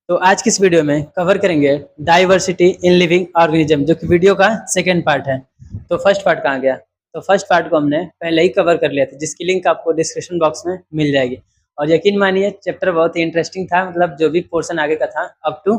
तो आज की इस वीडियो में कवर करेंगे डाइवर्सिटी इन लिविंग ऑर्गेनिज्म, जो कि वीडियो का सेकंड पार्ट है। तो फर्स्ट पार्ट कहाँ गया? तो फर्स्ट पार्ट को हमने पहले ही कवर कर लिया था, जिसकी लिंक आपको डिस्क्रिप्शन बॉक्स में मिल जाएगी। और यकीन मानिए चैप्टर बहुत ही इंटरेस्टिंग था, मतलब जो भी पोर्शन आगे का था अप टू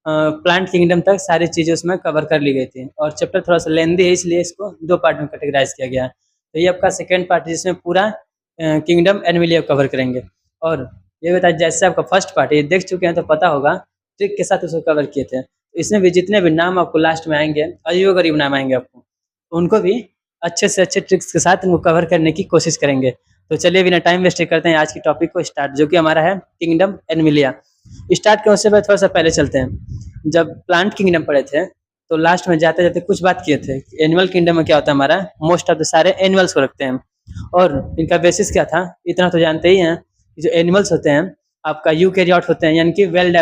प्लांट किंगडम तक सारी चीज़ें उसमें कवर कर ली गई थी। और चैप्टर थोड़ा सा लेंदी है, इसलिए इसको दो पार्ट में कैटेगराइज किया गया है। तो ये आपका सेकेंड पार्ट है, जिसमें पूरा किंगडम एनिमलिया कवर करेंगे। और ये बताइए, जैसे आपका फर्स्ट पार्ट ये देख चुके हैं तो पता होगा ट्रिक के साथ उसको कवर किए थे। तो इसमें भी जितने भी नाम आपको लास्ट में आएंगे, अजीबोगरीब नाम आएंगे आपको, उनको भी अच्छे से अच्छे ट्रिक्स के साथ इनको कवर करने की कोशिश करेंगे। तो चलिए बिना टाइम वेस्ट करते हैं आज की टॉपिक को स्टार्ट, जो कि हमारा है किंगडम एनिमलिया। स्टार्ट करने से पहले थोड़ा सा पहले चलते हैं। जब प्लांट किंगडम पढ़े थे तो लास्ट में जाते जाते कुछ बात किए थे। एनिमल किंगडम में क्या होता है, हमारा मोस्ट ऑफ द सारे एनिमल्स को रखते हैं। और इनका बेसिस क्या था, इतना तो जानते ही हैं कि जो एनिमल्स होते हैं आपका यूकैरियोट होते हैं, यानी कि वेल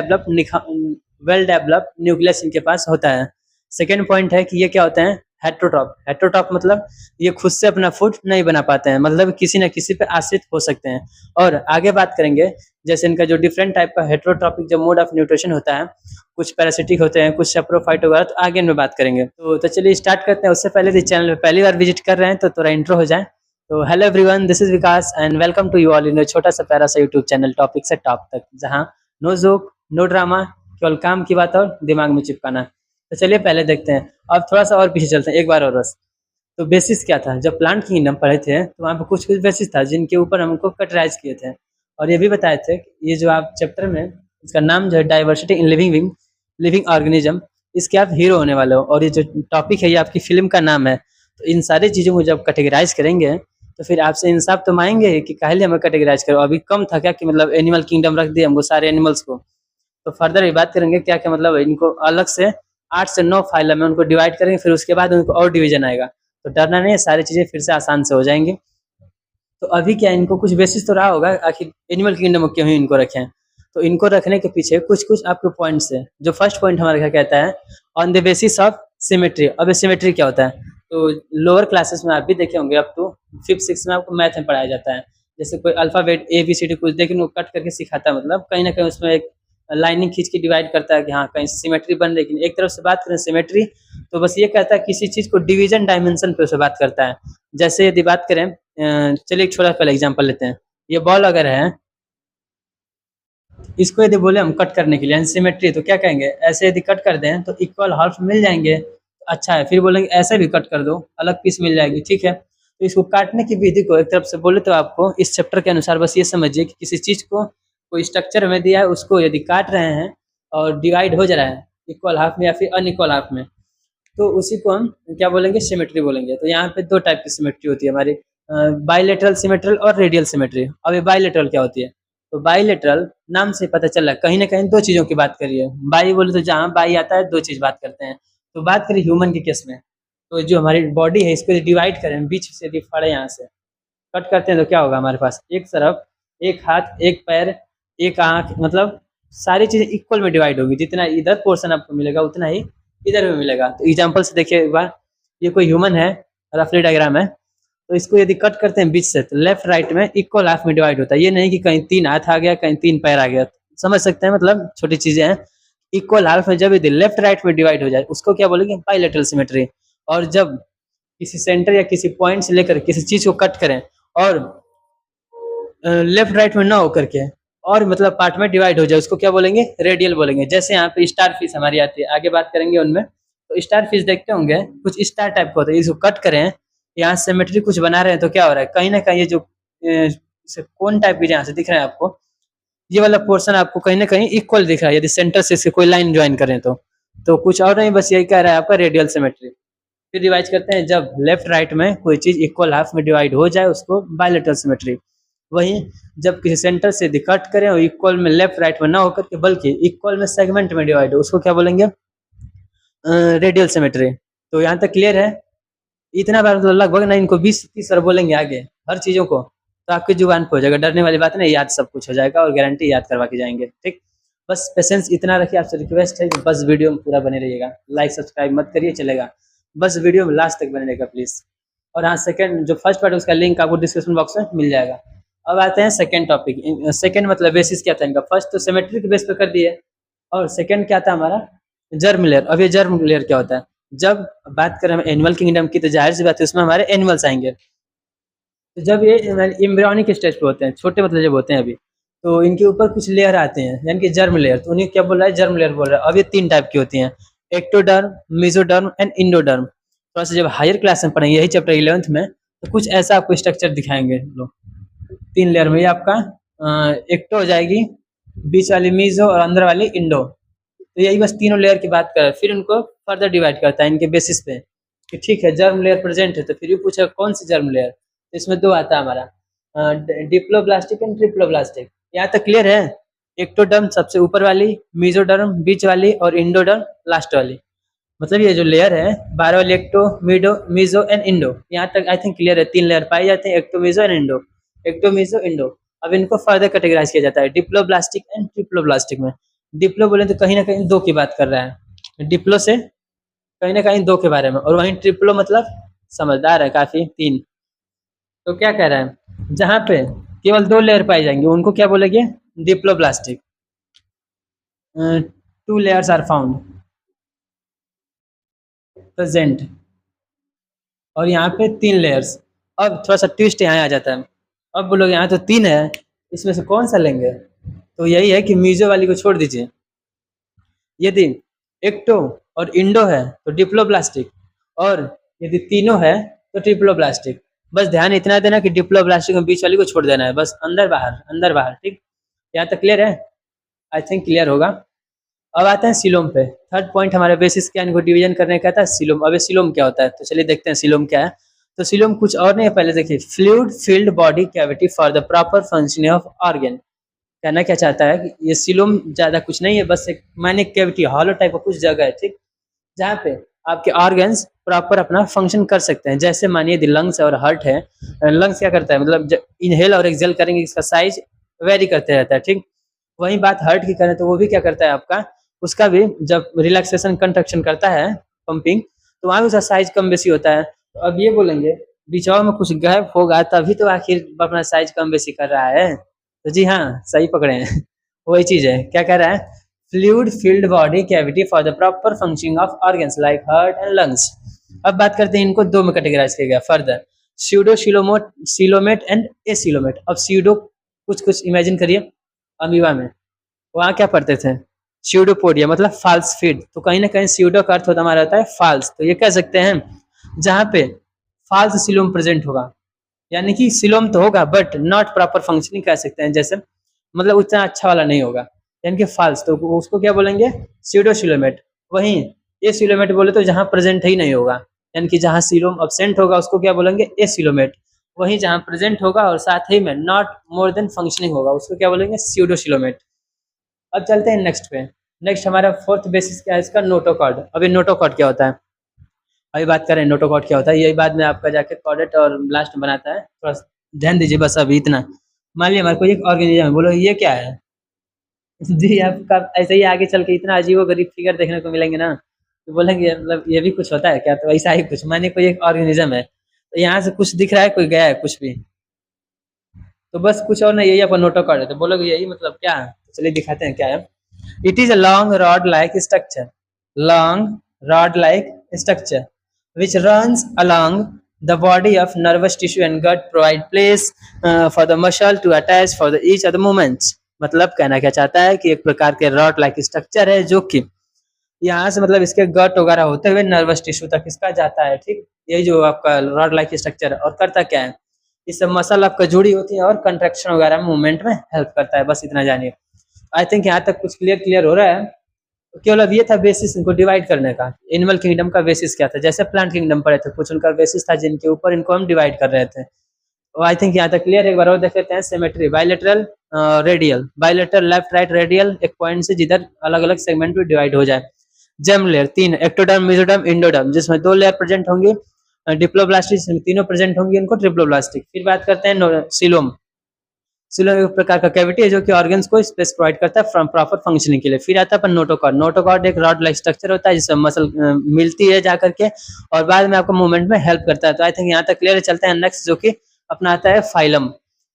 डेवलप्ड न्यूक्लियस इनके पास होता है। सेकेंड पॉइंट है कि ये क्या होते हैं, हेट्रोटॉप। हेट्रोटॉप मतलब ये खुद से अपना फूड नहीं बना पाते हैं, मतलब किसी न किसी पे आश्रित हो सकते हैं। और आगे बात करेंगे जैसे इनका जो डिफरेंट टाइप का हेट्रोट्रॉपिक जो मोड ऑफ न्यूट्रिशन होता है, कुछ पैरासिटिक होते हैं, कुछ सेप्रोफाइट वगैरह, तो आगे में बात करेंगे। तो चलिए स्टार्ट करते हैं। उससे पहले यदि चैनल पे पहली बार विजिट कर रहे हैं तो थोड़ा इंट्रो हो जाए। तो hello everyone, this is Vikas and welcome to you all in छोटा सा प्यारा सा यूट्यूब चैनल टॉपिक से टॉप तक, जहां नो जोक नो ड्रामा, केवल काम की बात और दिमाग में चिपकाना। तो चलिए पहले देखते हैं। अब थोड़ा सा और पीछे चलते हैं एक बार और बस। तो बेसिस क्या था, जब प्लांट किंगडम पढ़े थे तो वहाँ पे कुछ कुछ बेसिस था जिनके ऊपर हमको कटराइज किए थे। और ये भी बताए थे कि ये जो आप चैप्टर में, इसका नाम जो है डाइवर्सिटी इन लिविंग ऑर्गेनिज्म, इसके आप हीरो होने वाले हो। और ये जो टॉपिक है ये आपकी फिल्म का नाम है। तो इन सारी चीज़ों को जब कैटेगराइज करेंगे तो फिर आपसे इंसाफ तो मांगेंगे कि काहे हमें कैटेगराइज करो। अभी कम था क्या कि मतलब एनिमल किंगडम रख दिए हमको सारे एनिमल्स को। तो फर्दर ये बात करेंगे क्या क्या मतलब इनको अलग से 8 से 9 फाइल में उनको डिवाइड करेंगे, फिर उसके बाद उनको और डिवीजन आएगा। तो डरना नहीं है, सारी चीज़ें फिर से आसान से हो जाएंगी। तो अभी क्या इनको कुछ बेसिस तो रहा होगा आखिर एनिमल किंगडम क्यों ही इनको रखें। तो इनको रखने के पीछे कुछ कुछ आपके पॉइंट्स है। जो फर्स्ट पॉइंट हमारा क्या कहता है, on the basis of symmetry. अब सिमेट्री क्या होता है, तो लोअर क्लासेस में आप भी देखे होंगे, अप टू 5th 6th में आपको मैथ में पढ़ाया जाता है। जैसे कोई अल्फाबेट ABCD कुछ लेकिन वो कट करके सिखाता है, मतलब कहीं ना कहीं उसमें एक लाइनिंग खींच के डिवाइड करता है कि हाँ कहीं सिमेट्री बन। लेकिन एक तरफ से बात करें सिमेट्री, तो बस ये कहता है किसी चीज़ को डिवीजन डायमेंशन पे उसे बात करता है। जैसे यदि बात करें, चलिए एक छोटा पहले एग्जांपल लेते हैं। ये बॉल अगर है, इसको यदि बोले हम कट करने के लिए सिमेट्री, तो क्या कहेंगे, ऐसे यदि कट कर दें तो इक्वल हाफ मिल जाएंगे, अच्छा है। फिर बोलेंगे ऐसे भी कट कर दो, अलग पीस मिल जाएगी, ठीक है। तो इसको काटने की विधि को एक तरफ से बोले तो आपको इस चैप्टर के अनुसार बस ये समझिए कि किसी चीज़ को कोई स्ट्रक्चर में दिया है, उसको यदि काट रहे हैं और डिवाइड हो जा रहा है इक्वल हाफ में या फिर अनइक्वल हाफ में, तो उसी को हम क्या बोलेंगे, सिमेट्री बोलेंगे। तो यहाँ पे दो टाइप की सिमेट्री होती है हमारी, बाइलेटरल सिमेट्री और रेडियल सिमेट्री। अब ये बाइलेटरल क्या होती है, तो बाइलेटरल नाम से पता चल रहा है कहीं ना कहीं दो चीज़ों की बात करिए। बाई बोले तो जहाँ बाई आता है दो चीज़ बात करते हैं। तो बात करें ह्यूमन के केस में, तो जो हमारी बॉडी है इसको डिवाइड करें, बीच से यदि फाड़े यहाँ से कट करते हैं तो क्या होगा, हमारे पास एक तरफ एक हाथ एक पैर एक आँख, मतलब सारी चीज़ें इक्वल में डिवाइड होगी। जितना इधर पोर्शन आपको मिलेगा उतना ही इधर भी मिलेगा। तो एग्जाम्पल से देखिए एक बार, ये कोई ह्यूमन है, रफली डायग्राम है। तो इसको यदि कट करते हैं बीच से तो लेफ्ट राइट में इक्वल हाफ में डिवाइड होता है। ये नहीं कि कहीं 3 हाथ आ गया कहीं 3 पैर आ गया, समझ सकते हैं, मतलब छोटी चीजें हैं। इक्वल हाफ में जब यदि लेफ्ट राइट में डिवाइड हो जाए उसको क्या बोलेंगे, बाइलेटरल सिमेट्री। और जब किसी सेंटर या किसी पॉइंट से लेकर किसी चीज को कट करें और लेफ्ट राइट में ना होकर के और मतलब पार्ट में डिवाइड हो जाए, उसको क्या बोलेंगे, रेडियल बोलेंगे। जैसे यहाँ पे स्टार फिश हमारी आती है, आगे बात करेंगे उनमें। तो स्टार फिश देखते होंगे कुछ स्टार टाइप का होता है, इसको कट करें, यहाँ सिमेट्री कुछ बना रहे हैं तो क्या हो रहा है, कहीं ना कहीं ये जो कौन टाइप के यहाँ से दिख रहा है आपको, ये वाला पोर्शन आपको कहीं ना कहीं इक्वल दिख रहा है। यदि सेंटर से इसके कोई लाइन ज्वाइन करें तो कुछ और नहीं, बस यही कह रहा है आपका रेडियल सिमेट्री। फिर डिवाइड करते हैं, जब लेफ्ट राइट में कोई चीज इक्वल हाफ में डिवाइड हो जाए उसको बाइलेटरल सिमेट्री। वहीं जब किसी सेंटर से कट करें और इक्वल में लेफ्ट राइट में ना होकर के बल्कि इक्वल में सेगमेंट में डिवाइड हो, उसको क्या बोलेंगे, रेडियल सिमेट्री। तो यहाँ तक क्लियर है? इतना बार मतलब लगभग ना इनको 20-30 बार बोलेंगे आगे हर चीज़ों को, तो आपकी जुबान पे हो जाएगा। डरने वाली बात नहीं, याद सब कुछ हो जाएगा और गारंटी याद करवा के जाएंगे, ठीक। बस पेशेंस इतना रखिए, आपसे रिक्वेस्ट है कि बस वीडियो में पूरा बने रहिएगा, लाइक सब्सक्राइब मत करिए चलेगा, बस वीडियो में लास्ट तक बने रहेगा प्लीज़। और हाँ, सेकंड जो फर्स्ट पार्ट है उसका लिंक आपको डिस्क्रिप्शन बॉक्स में मिल जाएगा। अब आते हैं सेकंड टॉपिक। सेकंड मतलब बेसिस क्या था इनका, फर्स्ट तो सिमेट्री के बेस पे कर दिए, और सेकंड क्या था हमारा, जर्म लेयर। अब ये जर्म लेयर क्या होता है, जब बात करें हम एनिमल किंगडम की तो जाहिर सी बात है उसमें हमारे एनिमल्स आएंगे। तो जब ये एम्ब्रियोनिक स्टेज पे होते हैं, छोटे मतलब जब होते हैं अभी, तो इनके ऊपर कुछ लेयर आते हैं यानी कि जर्म लेयर, तो उन्हें क्या बोल रहा है, जर्म लेयर बोल रहा है। अब ये 3 टाइप की होती हैं, एक्टोडर्म, मेसोडर्म एंड इंडोडर्म। थोड़ा सा जब हायर क्लास में पढ़ेंगे, यही चैप्टर 11th में, तो कुछ ऐसा आपको स्ट्रक्चर दिखाएंगे लोग। 3 लेयर में ये आपका एक्टो हो जाएगी, बीच वाली मीजो और अंदर वाली इंडो। तो यही बस तीनों लेयर की बात कर, फिर उनको फर्दर डिवाइड करता है इनके बेसिस पे कि ठीक है जर्म लेयर प्रेजेंट है, तो फिर ये पूछा कौन सी जर्म लेयर, तो इसमें 2 आता है हमारा, डिप्लोब्लास्टिक एंड ट्रिप्लोब्लास्टिक। यहाँ तक क्लियर है। एक्टोडर्म सबसे ऊपर वाली, मीजोडर्म बीच वाली और इंडोडर्म लास्ट वाली। मतलब ये जो लेयर है 12 वाली, एक्टो, मीजो एंड इंडो, यहाँ तक आई थिंक क्लियर है। 3 लेयर पाई जाते हैं, ecto, meso and endo, ecto, meso, endo. अब इनको फर्दर कैटेगराइज किया जाता है डिप्लोब्लास्टिक एंड ट्रिप्लोब्लास्टिक में। डिप्लो बोले तो कहीं ना कहीं 2 की बात कर रहा है, डिप्लो से कहीं ना कहीं 2 के बारे में, और वहीं ट्रिप्लो मतलब समझदार है काफी 3। तो क्या कह रहा है, जहाँ पे केवल 2 लेयर पाई जाएंगे उनको क्या बोलेंगे, diploblastic. 2 layers are found present, और यहाँ पे 3 लेयर्स। अब थोड़ा सा ट्विस्ट यहाँ आ जाता है, अब बोलोगे यहाँ तो 3 है, इसमें से कौन सा लेंगे, तो यही है कि मीजो वाली को छोड़ दीजिए। यदि एक्टो और इंडो है तो डिप्लोब्लास्टिक, और यदि तीनों है तो ट्रिप्लोब्लास्टिक। बस ध्यान इतना देना कि डिप्लोब्लास्टिक में बीच वाली को छोड़ देना है, बस अंदर बाहर अंदर बाहर, ठीक। यहाँ तक क्लियर है, आई थिंक क्लियर होगा। अब आते हैं सिलोम पे। थर्ड पॉइंट हमारे बेसिस क्या, इनको डिवीजन करने का था सिलोम। अब सिलोम क्या होता है, तो चलिए देखते हैं सिलोम क्या है। तो सिलोम कुछ और नहीं है, पहले देखिए, fluid filled body cavity for the proper functioning of organ. कहना क्या चाहता है कि ये सिलोम ज्यादा कुछ नहीं है, बस एक माइनर कैविटी, हॉलो टाइप का कुछ जगह है, ठीक, जहाँ पे आपके ऑर्गन्स प्रॉपर अपना फंक्शन कर सकते हैं। जैसे मानिए यदि लंग्स और हार्ट है, लंग्स क्या करता है, मतलब इनहेल और एक्सेल करेंगे, इसका साइज वेरी करते रहता है, ठीक। वही बात हार्ट की करें तो वो भी क्या करता है आपका, उसका भी जब रिलैक्सेशन कंट्रक्शन करता है, पंपिंग, तो वहाँ भी उसका साइज कम बेसी होता है। तो अब ये बोलेंगे बिचाव में कुछ गैप होगा तभी तो आखिर अपना साइज कम बेसी कर रहा है। तो जी हाँ, सही पकड़े हैं। वही चीज है, क्या कह रहा है, fluid filled body cavity for the proper functioning of organs like heart and lungs. अब बात करते हैं इनको 2 में कैटेगराइज किया गया further, pseudo coelomate and acoelomate. अब स्यूडो कुछ इमेजिन करिए, अमीबा में वहाँ क्या पढ़ते थे, स्यूडोपोडिया मतलब फाल्स फीड। तो कहीं ना कहीं स्यूडो का अर्थ होता हमारा होता है फाल्स, तो ये कह सकते हैं जहाँ पे फाल्स सिलोम प्रेजेंट होगा, यानी कि सिलोम तो होगा बट नॉट प्रॉपर फंक्शनिंग कह सकते हैं, जैसे मतलब उतना अच्छा वाला नहीं होगा, यानी कि फाल्स, तो उसको क्या बोलेंगे, स्यूडोसिलोमेट। वहीं एसिलोमेट बोले तो जहाँ प्रेजेंट ही नहीं होगा, यानी कि जहाँ सिलोम अब्सेंट होगा उसको क्या बोलेंगे, एसिलोमेट। वहीं जहाँ प्रेजेंट होगा और साथ ही में नॉट मोर देन फंक्शनिंग होगा उसको क्या बोलेंगे, स्यूडोसिलोमेट। अब चलते हैं नेक्स्ट पे। नेक्स्ट हमारा 4th बेसिस क्या है इसका, नोटोकॉर्ड। अभी नोटोकॉर्ड क्या होता है, अभी बात करें नोटोकॉर्ड क्या होता है, यही बाद में आपका जाके कॉर्डेट और ब्लास्ट बनाता है, थोड़ा ध्यान दीजिए बस अभी इतना। मान लिया हमारे को एक ऑर्गेनिज्म है, बोलो ये क्या है। जी आपका ऐसे ही आगे चल के इतना अजीबो गरीब फिगर देखने को मिलेंगे ना, तो बोलेंगे मतलब ये भी कुछ होता है क्या, तो ऐसा ही कुछ, मानिए कोई एक ऑर्गेनिज्म है, तो यहाँ से कुछ दिख रहा है, कोई गया है कुछ भी, तो बस कुछ और नहीं, यही अपन नोटोकॉर्ड है, तो बोलोगे यही मतलब क्या है, तो चलिए दिखाते हैं क्या है। It is a long rod like structure, long rod like structure which runs along the body of nervous tissue and gut, provide place for the muscle to attach for the each other movements। मतलब कहना क्या चाहता है कि एक प्रकार के rod like structure है जो कि यहाँ से मतलब इसके गट वगैरह होते हुए नर्वस टिश्यू तक इसका जाता है, ठीक। यही जो आपका रॉड लाइक स्ट्रक्चर है, और करता क्या है, इससे मसल आपका जुड़ी होती है और कंट्रैक्शन वगैरह मूवमेंट में हेल्प करता है, बस इतना जानिए। आई थिंक यहाँ तक कुछ क्लियर हो रहा है। तो केवल अब ये था बेसिस इनको डिवाइड करने का, एनिमल किंगडम का बेसिस क्या था, जैसे प्लांट किंगडम पढ़े थे कुछ उनका बेसिस था जिनके ऊपर इनको हम डिवाइड कर रहे थे। तो आई थिंक यहाँ तक क्लियर है। एक बार और देख लेते हैं, symmetry, bilateral radial, bilateral left right radial, एक पॉइंट से जिधर अलग अलग सेगमेंट में डिवाइड हो जाए। Germ layer 3, ectoderm, mesoderm, endoderm, जिसमें 2 लेयर प्रेजेंट होंगी, डिप्लोब्लास्टिक तीनों प्रेजेंट होंगी, इनको ट्रिप्लोब्लास्टिक। फिर बात करते हैं सिलोम। सिलोम एक प्रकार का कैविटी है जो कि ऑर्गन्स को स्पेस प्रोवाइड करता है फ्रॉम प्रॉपर फंक्शनिंग के लिए। फिर आता है अपन नोटोकॉर्ड। नोटोकॉर्ड एक रॉड लाइक स्ट्रक्चर होता है जिसमें मसल मिलती है जाकर के और बाद में आपको मूवमेंट में हेल्प करता है। तो आई थिंक यहाँ तक क्लियर चलते हैं नेक्स्ट, जो कि अपना आता है फाइलम।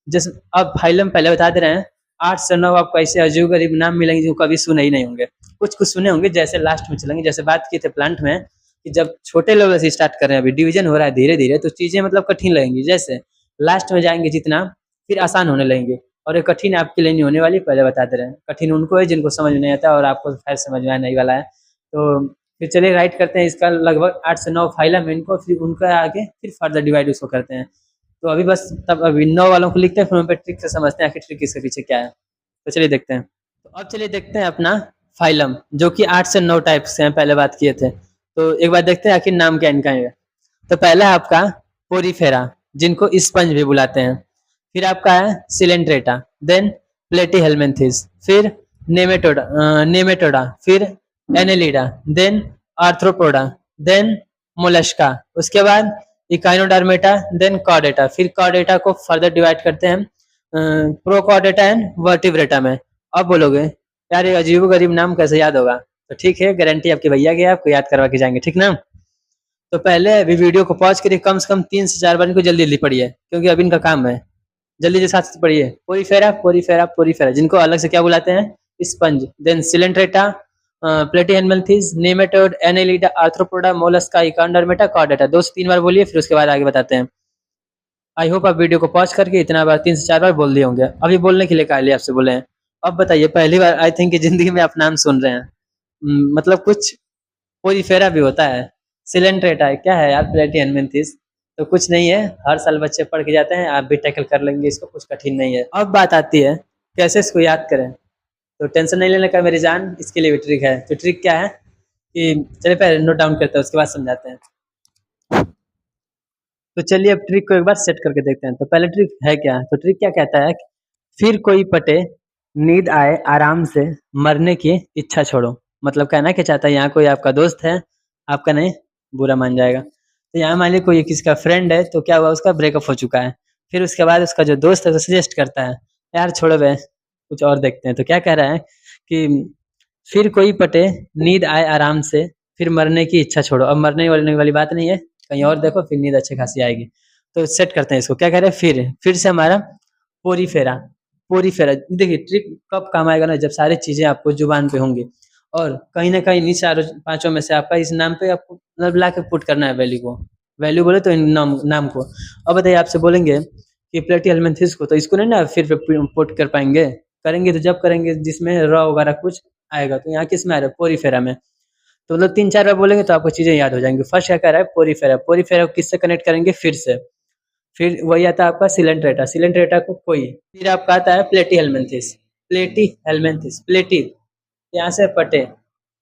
जिस अब फाइलम पहले बता दे रहे हैं, 8 से 9 आपको ऐसे अजीब गरीब नाम मिलेंगे जो कभी सुने ही नहीं होंगे। कुछ कुछ सुने होंगे, जैसे लास्ट में चलेंगे। जैसे बात की थे प्लांट में कि जब छोटे लेवल से स्टार्ट कर रहे हैं, अभी डिवीजन हो रहा है धीरे धीरे, तो चीजें मतलब कठिन लगेंगी। जैसे लास्ट में जाएंगे जितना, फिर आसान होने लगेंगे। और ये कठिन आपके लिए नहीं होने वाली, पहले बता दे रहे हैं। कठिन उनको है जिनको समझ में नहीं आता, और आपको खैर समझ में आने वाला है। तो फिर चलिए राइट करते हैं। इसका लगभग 8 से 9 फाइलम है इनको, फिर उनका आगे फिर फर्दर डिवाइड उसको करते हैं। तो अभी बस तब अभी 9 वालों को लिखते हैं, फिर उन पर ट्रिक से समझते हैं आखिर ट्रिक इसके पीछे क्या है। तो चलिए देखते हैं। तो अब चलिए देखते हैं अपना फाइलम, जो कि 8 से 9 टाइप्स हैं, पहले बात किए थे। तो एक बार देखते हैं आखिर नाम क्या इनका है। तो पहला है आपका पोरीफेरा, जिनको स्पंज भी बुलाते हैं। फिर आपका है सिलेंट्रेटा, देन प्लेटीहेल्मिन्थेस, फिर नेमेटोडा, फिर Annelida, then Arthropoda, then Mollusca, उसके बाद इकाइनोडर्मेटा, देन कॉर्डेटा। फिर कॉर्डेटा को फर्दर डिवाइड करते हैं प्रोकॉर्डेटा एंड वर्टिब्रेटा में। अब बोलोगे यार ये अजीब गरीब नाम कैसे याद होगा? तो ठीक है, गारंटी आपके भैया के, आपको याद करवा के जाएंगे, ठीक ना। तो पहले अभी वीडियो को पॉज करिए, कम से कम 3 से 4 बार इनको जल्दी जल्दी पढ़िए, क्योंकि अभी इनका काम है। जल्दी से साथ पढ़िए। पोरीफेरा पोरीफेरा पोरीफेरा, जिनको अलग से क्या बुलाते हैं? Sponge. Then Coelenterata, Platyhelminthes, nematode, Annelida, Arthropoda, Mollusca, Echinodermata, Chordata. 2 से 3 बार बोलिए, फिर उसके बाद आगे बताते हैं। आई होप आप वीडियो को पॉज करके इतना बार 3 से 4 बार बोल दिए होंगे। अभी बोलने के लिए कहा आपसे बोले हैं। अब बताइए, पहली बार आई थिंक जिंदगी में आप नाम सुन रहे हैं। मतलब कुछ पोरीफेरा भी होता है, सिलेंट्रेटा है, क्या है यार प्लेटीहेल्मिन्थेस, तो कुछ नहीं है। हर साल बच्चे पढ़ के जाते हैं, आप भी टैकल कर लेंगे इसको, कुछ कठिन नहीं है। अब बात आती है कैसे इसको याद करें। तो टेंशन नहीं लेने का मेरी जान, इसके लिए भी ट्रिक है। तो ट्रिक क्या है कि चलिए पहले नोट डाउन करते हैं, उसके बाद समझाते हैं। तो चलिए अब ट्रिक को एक बार सेट करके देखते हैं। तो पहले ट्रिक है क्या? तो ट्रिक क्या कहता है कि फिर कोई पटे, नींद आए आराम से, मरने की इच्छा छोड़ो। मतलब कहना क्या चाहता है, यहाँ कोई आपका दोस्त है, आपका नहीं, बुरा मान जाएगा। तो यहाँ मान लीजिए कोई किसी का फ्रेंड है, तो क्या हुआ, उसका ब्रेकअप हो चुका है। फिर उसके बाद उसका जो दोस्त है वो सजेस्ट करता है यार छोड़ो बे, कुछ और देखते हैं। तो क्या कह रहा है कि फिर कोई पटे, नींद आए आराम से, फिर मरने की इच्छा छोड़ो। अब मरने वाली बात नहीं है, कहीं और देखो, फिर नींद अच्छी खासी आएगी। तो सेट करते हैं इसको। क्या कह रहे हैं, फिर से हमारा पोरीफेरा। पोरीफेरा देखिए ट्रिक कब काम आएगा ना, जब सारी चीजें आपको जुबान पे होंगी, और कहीं ना कहीं इन चारों पांचों में से आपका इस नाम पे आपको मतलब ला के पुट करना है वैल्यू को। वैल्यू बोले तो इन नाम को। अब बताइए, आपसे बोलेंगे कि प्लेटीहेल्मिन्थेस को, तो इसको नहीं ना फिर पुट कर पाएंगे, करेंगे तो जब करेंगे जिसमें र वगैरह कुछ आएगा। तो यहाँ किस में आ रहा है? पोरीफेरा में। तो मतलब 3-4 बार बोलेंगे तो आपको चीजें याद हो जाएंगी। फर्स्ट क्या कह रहा है? पोरीफेरा। पोरीफेरा को किससे कनेक्ट करेंगे? फिर से। फिर वही आता है आपका सिलेंट्रेटा। सिलेंट्रेटा को कोई, फिर आपका आता है प्लेटीहेल्मिन्थेस। प्लेटीहेल्मिन्थेस, प्लेटी, यहाँ से पटे।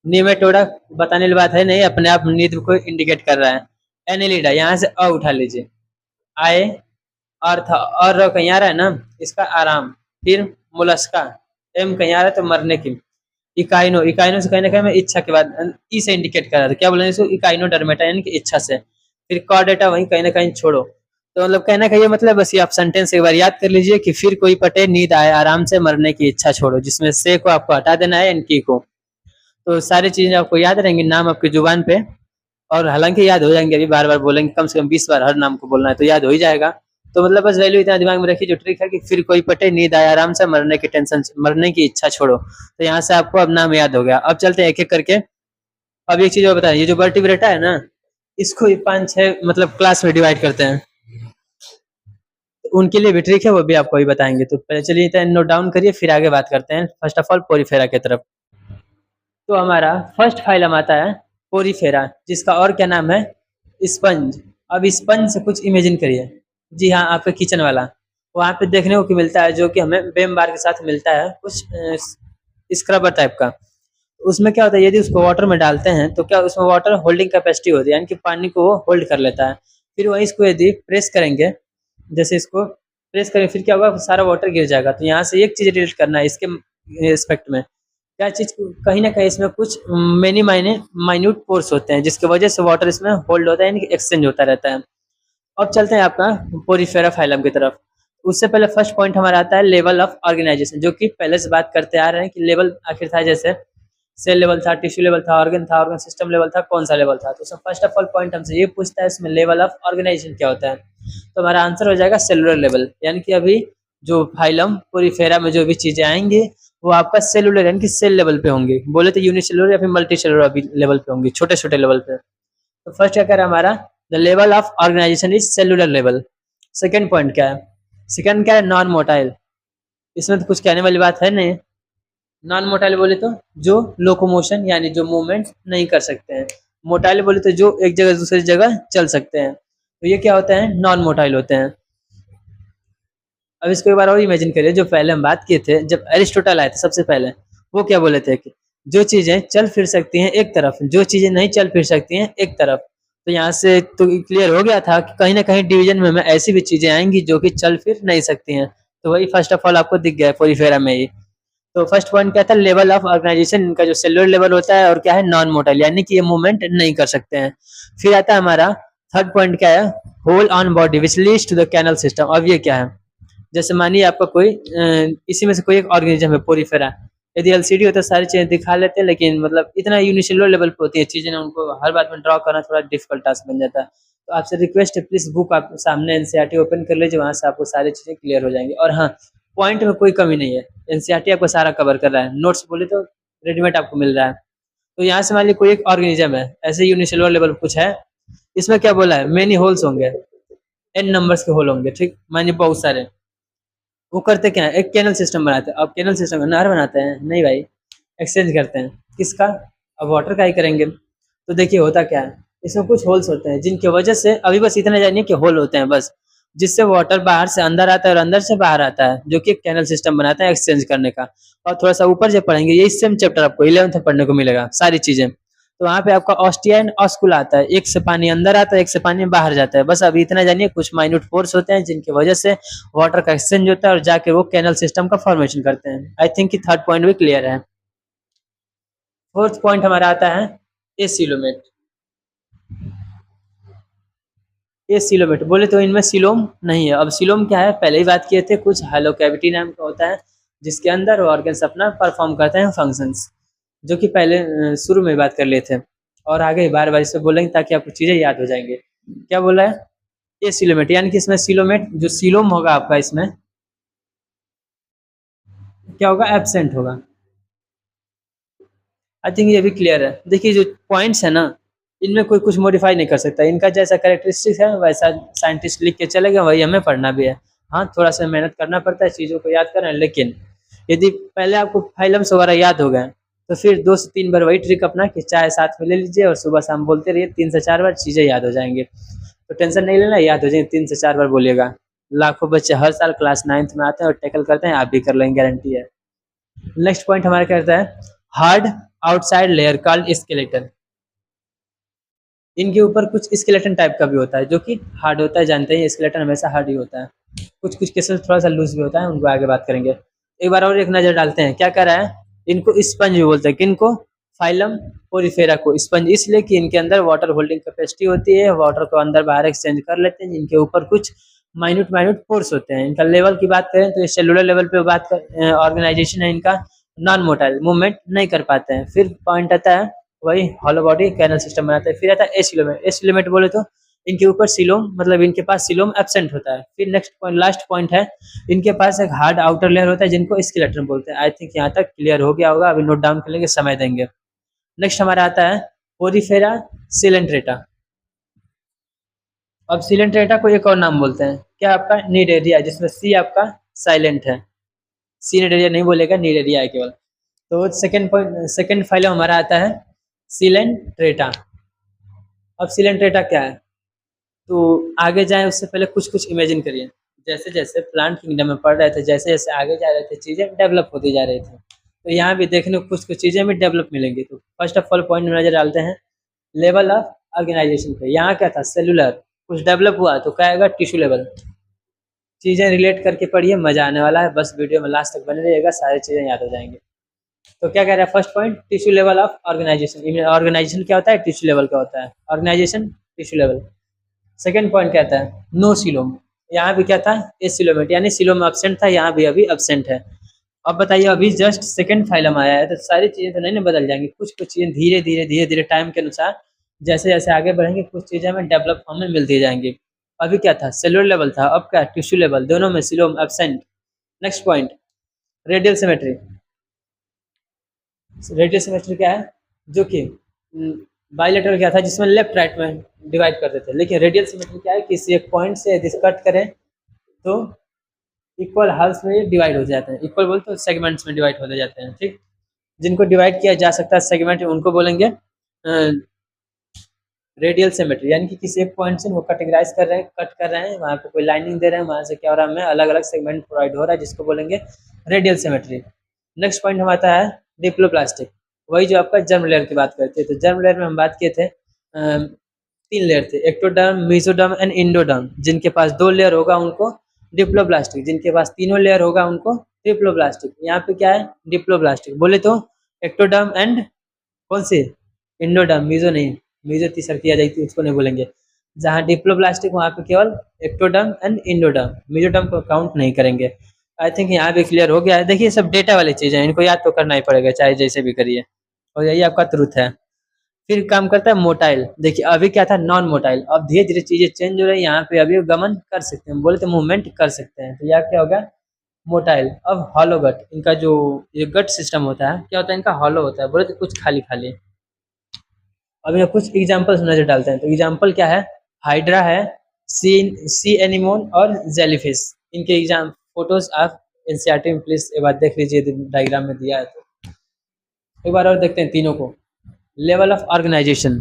निमेटोडा बताने वाली बात है नहीं, अपने आप नींद को इंडिकेट कर रहा है। एनेलिडा, यहाँ से अ उठा लीजिए, आए और था, और कहीं आ रहा है ना, इसका आराम। फिर मोलस्का, एम कहीं आ रहा है तो मरने की। इकाइनो, इकाइनो से कहने का मैं इच्छा के बाद ई से इंडिकेट कर रहा था, क्या बोलेंगे इसको? इकाइनोडर्मेटा, यानी कि इच्छा से। फिर कॉर्डेटा, वहीं कहीं ना कहीं छोड़ो। तो मतलब कहने का ये मतलब, बस ये आप सेंटेंस एक बार याद कर लीजिए कि फिर कोई पटे, नींद आए आराम से, मरने की इच्छा छोड़ो, जिसमें से को आपको हटा देना है, एन की को। तो सारी चीजें आपको याद रहेंगी, नाम आपकी जुबान पे, और हालांकि याद हो जाएंगे। अभी बार बार बोलेंगे, कम से कम 20 बार हर नाम को बोलना है, तो याद हो ही जाएगा। तो मतलब बस वैल्यू इतना दिमाग में रखिए, जो ट्रिक है कि फिर कोई पटे, नींद आए आराम से, मरने की इच्छा छोड़ो। तो यहाँ से आपको अब नाम याद हो गया। अब चलते हैं एक एक करके। अब एक चीज और बताएं, ये जो वर्टिब्रेटा है ना, इसको 5-6 मतलब क्लास में डिवाइड करते हैं। तो उनके लिए भी ट्रिक है, वो भी आपको अभी बताएंगे। तो पहले चलिए नोट डाउन करिए, फिर आगे बात करते हैं। फर्स्ट ऑफ ऑल पोरीफेरा की तरफ। तो हमारा फर्स्ट फाइलम आता है पोरीफेरा, जिसका और क्या नाम है? स्पंज। अब स्पंज से कुछ इमेजिन करिए। जी हाँ, आपका किचन वाला, वहाँ पे देखने को मिलता है, जो कि हमें बेम बार के साथ मिलता है, कुछ स्क्रबर टाइप का। उसमें क्या होता है, यदि उसको वाटर में डालते हैं तो क्या उसमें वाटर होल्डिंग कैपेसिटी होती है, यानी कि पानी को वो होल्ड कर लेता है। फिर वहीं इसको यदि प्रेस करेंगे, जैसे इसको प्रेस करेंगे, फिर क्या होगा, सारा वाटर गिर जाएगा। तो यहाँ से एक चीज रिलेट करना है इसके एस्पेक्ट में, क्या चीज, कहीं ना कहीं इसमें कुछ मेनी माइन्यूट पोर्स होते हैं, जिसकी वजह से वाटर इसमें होल्ड होता है, यानी कि एक्सचेंज होता रहता है। अब चलते हैं आपका पोरीफेरा फाइलम की तरफ। उससे पहले फर्स्ट पॉइंट हमारा आता है लेवल ऑफ ऑर्गेनाइजेशन, जो कि पहले से बात करते आ रहे हैं कि लेवल आखिर था, जैसे सेल लेवल था, टिश्यू लेवल था, ऑर्गन सिस्टम लेवल था, कौन सा लेवल था। तो उसमें फर्स्ट ऑफ ऑल पॉइंट हमसे ये पूछता है, इसमें लेवल ऑफ ऑर्गेनाइजेशन क्या होता है। तो हमारा आंसर हो जाएगा सेलुलर लेवल, यानी कि अभी जो फाइलम पोरीफेरा में जो भी चीजें आएंगी वो आपका सेलुलर यानी कि सेल लेवल पे होंगे, बोले तो यूनिसेलुलर या फिर मल्टी सेलुलर अभी लेवल पे होंगे, छोटे छोटे लेवल पे। तो फर्स्ट क्या कह रहा है हमारा, the level of organisation is cellular level. Second point क्या है, सेकेंड क्या है, नॉन मोटाइल। इसमें तो कुछ कहने वाली बात है नहीं। नॉन मोटाइल बोले तो जो लोकोमोशन यानी जो मूवमेंट नहीं कर सकते हैं, मोटाइल बोले तो जो एक जगह से दूसरी जगह चल सकते हैं, तो ये क्या होता है, नॉन मोटाइल होते हैं। अब इसको एक बार और इमेजिन करिए, जो पहले हम बात किए थे जब एरिस्टोटल आए थे सबसे पहले, वो क्या बोले थे कि जो चीजें चल फिर सकती हैं एक तरफ, जो चीजें नहीं चल फिर सकती हैं एक तरफ। तो यहाँ से तो क्लियर हो गया था कि कहीं ना कहीं डिवीजन में हमें ऐसी भी चीजें आएंगी जो कि चल फिर नहीं सकती हैं। तो वही फर्स्ट ऑफ ऑल आपको दिख गया है पोरीफेरा में ही। तो फर्स्ट पॉइंट क्या था, लेवल ऑफ ऑर्गेनाइजेशन, इनका जो सेलुलर लेवल होता है, और क्या है, नॉन मोटाइल यानी कि ये मूवमेंट नहीं कर सकते हैं। फिर आता है हमारा थर्ड पॉइंट क्या है, hole on body which leads to the canal system. अब ये क्या है, जैसे मानिए आपका कोई इसी में से कोई एक ऑर्गेनिज्म है पोरीफेरा, यदि एलसीडी होता है सारी चीजें दिखा लेते हैं, लेकिन मतलब इतना यूनिसेलुलर लेवल पे होती है चीजें ना, उनको हर बात में ड्रॉ करना थोड़ा डिफिकल्ट टास्क बन जाता है। तो आपसे रिक्वेस्ट है, प्लीज बुक आप सामने एनसीईआरटी ओपन कर लीजिए, वहां से आपको सारी चीजें क्लियर हो जाएंगी। और हाँ, पॉइंट में कोई कमी नहीं है, एनसीईआरटी आपको सारा कवर कर रहा है, नोट्स बोले तो रेडीमेड आपको मिल रहा है। तो यहाँ से मान लीजिए कोई एक ऑर्गेनिज्म है, ऐसे यूनिसेलुलर लेवल कुछ है, इसमें क्या बोला है, मेनी होल्स होंगे, एन नंबर्स के होल होंगे, ठीक, मानिए बहुत सारे। वो करते क्या है, एक कैनल सिस्टम बनाते हैं। अब कैनल सिस्टम नहर बनाते हैं नहीं भाई, एक्सचेंज करते हैं किसका, अब वाटर का ही करेंगे। तो देखिए होता क्या है, इसमें कुछ होल्स होते हैं जिनकी वजह से, अभी बस इतना जानिए कि होल होते हैं बस, जिससे वाटर बाहर से अंदर आता है और अंदर से बाहर आता है, जो कि कैनल सिस्टम बनाता है एक्सचेंज करने का। और थोड़ा सा ऊपर जब पढ़ेंगे, यही सेम चैप्टर आपको 11th में पढ़ने को मिलेगा सारी चीजें। तो वहाँ पे आपका ऑस्टिया एंड ऑस्कुला आता है, एक से पानी अंदर आता है, एक से पानी बाहर जाता है, बस अभी इतना जानिए। कुछ माइन्यूट फोर्स होते हैं जिनकी वजह से वाटर का एक्सचेंज होता है और जाके वो कैनल सिस्टम का फॉर्मेशन करते हैं। आई थिंक कि थर्ड पॉइंट भी क्लियर है। फोर्थ पॉइंट हमारा आता है एसिलोमेट। एसिलोमेट बोले तो इनमें सिलोम नहीं है। अब सिलोम क्या है, पहले ही बात किए थे, कुछ हैलो कैविटी नाम का होता है जिसके अंदर ऑर्गन्स अपना परफॉर्म करते हैं फंक्शंस, जो कि पहले शुरू में बात कर लिए थे, और आगे बार बार इसे बोलेंगे ताकि आपको चीजें याद हो जाएंगे। क्या बोला है, एसिलोमेट, यानी कि इसमें सिलोमेट, जो सिलोम होगा आपका इसमें क्या होगा, एब्सेंट होगा। आई थिंक ये भी क्लियर है। देखिए जो पॉइंट्स है ना, इनमें कोई कुछ मॉडिफाई नहीं कर सकता, इनका जैसा कैरेक्टरिस्टिक्स है वैसा साइंटिस्ट लिख के चले गए, वही हमें पढ़ना भी है। हाँ, थोड़ा सा मेहनत करना पड़ता है चीज़ों को याद करना, लेकिन यदि पहले आपको फाइलम्स वगैरह याद हो गए, तो फिर 2 से 3 बार वही ट्रिक अपना कि चाय साथ में ले लीजिए और सुबह शाम बोलते रहिए, 3 से 4 बार चीज़ें याद हो जाएंगे। तो टेंशन नहीं लेना, याद हो जाएंगे, 3 से 4 बार बोलिएगा। लाखों बच्चे हर साल क्लास 9th में आते हैं और टैकल करते हैं, आप भी कर लेंगे, गारंटी है। नेक्स्ट पॉइंट हमारा क्या कहता है, hard outside layer called skeleton. इनके ऊपर कुछ स्केलेटन टाइप का भी होता है जो कि हार्ड होता है, जानते हैं स्केलेटन हमेशा हार्ड ही होता है। कुछ कुछ केसेस थोड़ा सा लूज भी होता है, उनको आगे बात करेंगे। एक बार और एक नजर डालते हैं, क्या कर रहा है, इनको स्पंज भी बोलते हैं, किनको, फाइलम पोरीफेरा को स्पंज, इसलिए कि इनके अंदर वाटर होल्डिंग कैपेसिटी होती है, वाटर को अंदर बाहर एक्सचेंज कर लेते हैं, जिनके ऊपर कुछ माइन्यूट माइन्यूट पोर्स होते हैं। इनका लेवल की बात करें तो ये सेलुलर लेवल पे बात कर, ऑर्गेनाइजेशन है इनका, नॉन मोटाइल, मूवमेंट नहीं कर पाते हैं। फिर पॉइंट आता है वही हॉलो बॉडी कैनल सिस्टम बनाता है। फिर आता है एसिलोमेट। एसिलोमेट बोले तो इनके ऊपर सिलोम, मतलब इनके पास सिलोम एब्सेंट होता है। फिर नेक्स्ट पॉइंट, लास्ट पॉइंट है, इनके पास एक हार्ड आउटर लेयर होता है जिनको स्केलेटन बोलते हैं। आई थिंक यहाँ तक क्लियर हो गया होगा, अभी नोट डाउन कर लेंगे, समय देंगे। नेक्स्ट हमारा आता है पोरीफेरा सिलेंट्रेटा। अब सिलेंट्रेटा को एक और नाम बोलते हैं, क्या आपका, नीड एरिया, जिसमें सी आपका साइलेंट है, सी नीड एरिया नहीं बोलेगा, नीड एरिया है केवल। तो सेकंड पॉइंट, सेकंड फाइलम हमारा आता है सिलेंट्रेटा। अब सिलेंट्रेटा क्या है, तो आगे जाए उससे पहले कुछ कुछ इमेजिन करिए। जैसे जैसे प्लांट किंगडम में पढ़ रहे थे, जैसे जैसे आगे जा रहे थे, चीज़ें डेवलप होती जा रही थी, तो यहाँ भी देखने को कुछ कुछ चीज़ें भी डेवलप मिलेंगी। तो फर्स्ट ऑफ ऑल पॉइंट में नजर डालते हैं लेवल ऑफ ऑर्गेनाइजेशन पे। यहाँ क्या था, सेलुलर, कुछ डेवलप हुआ तो क्या आएगा, टिश्यू लेवल। चीज़ें रिलेट करके पढ़िए, मजा आने वाला है, बस वीडियो में लास्ट तक बने रहिएगा, सारी चीज़ें याद हो जाएंगी। तो क्या कह रहा है, first point, tissue level of organisation. Organisation क्या होता है, टिश्यू लेवल का होता है, organisation tissue level. Second point कहता है नो सिलोम। यहाँ भी क्या था, एसिलोमेट, यानी सिलोम एब्सेंट था, यहाँ भी अभी एब्सेंट है। अब बताइए, अभी जस्ट सेकंड फाइलम आया है, तो सारी चीजें तो नहीं ना बदल जाएंगी, कुछ कुछ चीजें धीरे धीरे धीरे धीरे टाइम के अनुसार जैसे जैसे आगे बढ़ेंगे, कुछ चीजें हमें डेवलप फॉर्म में मिलती जाएंगी। अभी क्या था, सेलुलर लेवल था, अब क्या, टिश्यू लेवल, दोनों में coelom absent. Next point, radial symmetry. Radial symmetry क्या है, जो कि बाइलेटरल क्या था जिसमें लेफ्ट राइट में डिवाइड करते थे, लेकिन रेडियल सिमेट्री क्या है, किसी एक पॉइंट से यदि कट करें तो इक्वल हाल्स में डिवाइड हो जाते हैं। इक्वल बोलते तो सेगमेंट्स में डिवाइड होते जाते हैं। ठीक, जिनको डिवाइड किया जा सकता है सेगमेंट उनको बोलेंगे रेडियल सिमेट्री, यानी कि किसी एक पॉइंट से वो कैटेगराइज कर रहे हैं, कट कर रहे हैं, वहाँ पे कोई लाइनिंग दे रहे हैं, वहाँ से क्या हो रहा है, हमें अलग अलग सेगमेंट प्रोवाइड हो रहा है, जिसको बोलेंगे रेडियल सिमेट्री। नेक्स्ट पॉइंट हम आता है डिप्लोप्लास्टिक, वही जो आपका जर्म लेयर की बात करते हैं। तो जर्म लेयर में हम बात किए थे 3 लेयर थे, एक्टोडर्म, मेसोडर्म एंड इंडोडर्म। जिनके पास 2 लेयर होगा उनको डिप्लोप्लास्टिक, जिनके पास 3 लेयर होगा उनको ट्रिप्लोप्लास्टिक। यहाँ पे क्या है डिप्लोप्लास्टिक, बोले तो एक्टोडर्म एंड कौन सी इंडोडर्म, मीजो नहीं, मीजो तीसर किया जाती उसको नहीं बोलेंगे। जहाँ डिप्लोप्लास्टिक वहाँ पे केवल एक्टोडर्म एंड इंडोडर्म, मीजोडर्म को काउंट नहीं करेंगे। आई थिंक यहाँ भी क्लियर हो गया है। देखिए सब डेटा वाली चीज़ है, इनको याद तो करना ही पड़ेगा चाहे जैसे भी करिए, और यही आपका ट्रुथ है। फिर काम करता है मोटाइल। देखिए अभी क्या था नॉन मोटाइल, अब धीरे धीरे चीजें चेंज हो रही है, यहाँ पे अभी गमन कर सकते हैं, बोले तो मूवमेंट कर सकते हैं, तो यह क्या होगा मोटाइल। अब हॉलो गट, इनका जो ये गट सिस्टम होता है क्या होता है, इनका हॉलो होता है, बोले तो कुछ खाली खाली। अब यहाँ कुछ एग्जाम्पल्स नजर डालते हैं, तो एग्जाम्पल क्या है, हाइड्रा है, सी एनिमोन और जेलीफिश। इनके एग्जाम फोटोज आप एनसीईआरटी में प्लीज एक बार देख लीजिए, डायग्राम में दिया है तो एक बार और देखते हैं तीनों को। लेवल ऑफ ऑर्गेनाइजेशन,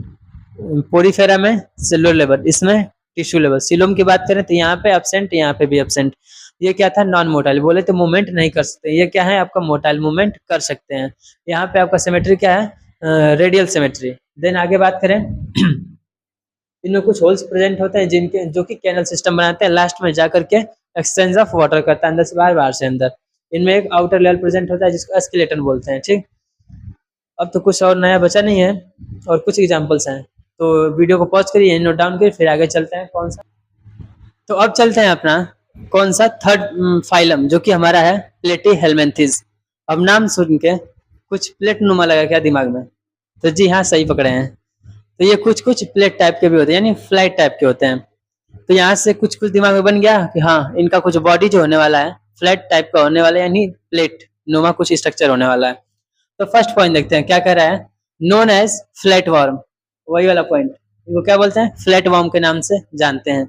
पोरीफेरा में सेलुलर लेवल, इसमें टिश्यू लेवल। सिलोम की बात करें तो यहाँ पे एब्सेंट, यहाँ पे भी एब्सेंट। ये क्या था नॉन मोटाइल, बोले तो मूवमेंट नहीं कर सकते, ये क्या है आपका मोटाइल, मूवमेंट कर सकते हैं। यहाँ पे आपका सिमेट्री क्या है रेडियल सिमेट्री। देन आगे बात करें इनमें कुछ होल्स प्रेजेंट होते हैं जिनके जो कि कैनल सिस्टम बनाते हैं, लास्ट में जाकर के एक्सचेंज ऑफ वाटर करता है, अंदर से बाहर, बाहर से अंदर। इनमें एक आउटर लेवल प्रेजेंट होता है जिसको स्केलेटन बोलते हैं। ठीक, अब तो कुछ और नया बचा नहीं है, और कुछ एग्जांपल्स हैं, तो वीडियो को पॉज करिए, नोट डाउन करिए, फिर आगे चलते हैं कौन सा। तो अब चलते हैं अपना कौन सा थर्ड फाइलम, जो कि हमारा है प्लेटीहेल्मिन्थेस। अब नाम सुन के कुछ प्लेट नुमा लगा क्या दिमाग में, तो जी हाँ सही पकड़े हैं। तो ये कुछ कुछ प्लेट टाइप के भी होते हैं, यानी फ्लाइट टाइप के होते हैं। तो यहाँ से कुछ कुछ दिमाग में बन गया कि हाँ इनका कुछ बॉडी जो होने वाला है फ्लैट टाइप का होने वाला है, यानी प्लेट नुमा कुछ स्ट्रक्चर होने वाला है। तो फर्स्ट पॉइंट देखते हैं क्या कह रहा है, नोन एज फ्लैट वर्म, वही वाला पॉइंट, इनको क्या बोलते हैं फ्लैट वर्म के नाम से जानते हैं।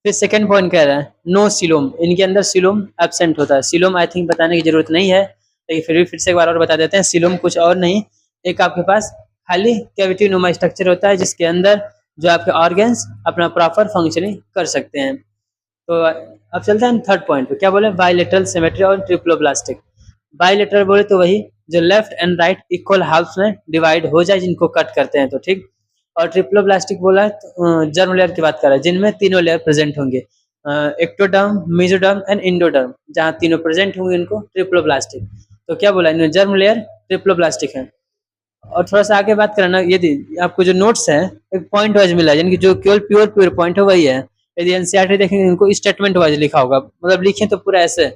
फिर सेकंड पॉइंट कह रहा है नो सिलोम, इनके अंदर सिलोम एब्सेंट होता है। सिलोम आई थिंक बताने की जरूरत नहीं है, लेकिन फिर से एक बार और बता देते हैं, सिलोम कुछ और नहीं, एक आपके पास खाली कैविटी नुमा स्ट्रक्चर होता है जिसके अंदर जो आपके ऑर्गन्स अपना प्रॉपर फंक्शनिंग कर सकते हैं। तो अब चलते हैं थर्ड पॉइंट पे, क्या बोले बाइलेटरल सिमेट्री और ट्रिप्लोप्लास्टिक। बाइलेटरल बोले तो वही जो left and right equal halves में डिवाइड हो जाए, जिनको कट करते हैं तो ठीक। और ट्रिप्लोप्लास्टिक बोला है जर्म लेयर की बात कर रहा है, जिनमें तीनों लेयर प्रेजेंट होंगे, एक्टोडर्म, मेसोडर्म एंड इंडोडर्म, जहाँ तीनों प्रेजेंट होंगे उनको ट्रिप्लोप्लास्टिक। तो क्या बोला इन्होंने जर्म लेयर ट्रिप्लोप्लास्टिक है। और थोड़ा सा आगे बात करना, यदि आपको जो नोट्स है एक पॉइंट वाइज मिला है, यानी कि जो केवल प्योर पॉइंट है वही है। यदि एनसीईआरटी देखेंगे इनको स्टेटमेंट वाइज लिखा होगा, मतलब लिखे तो पूरा ऐसे,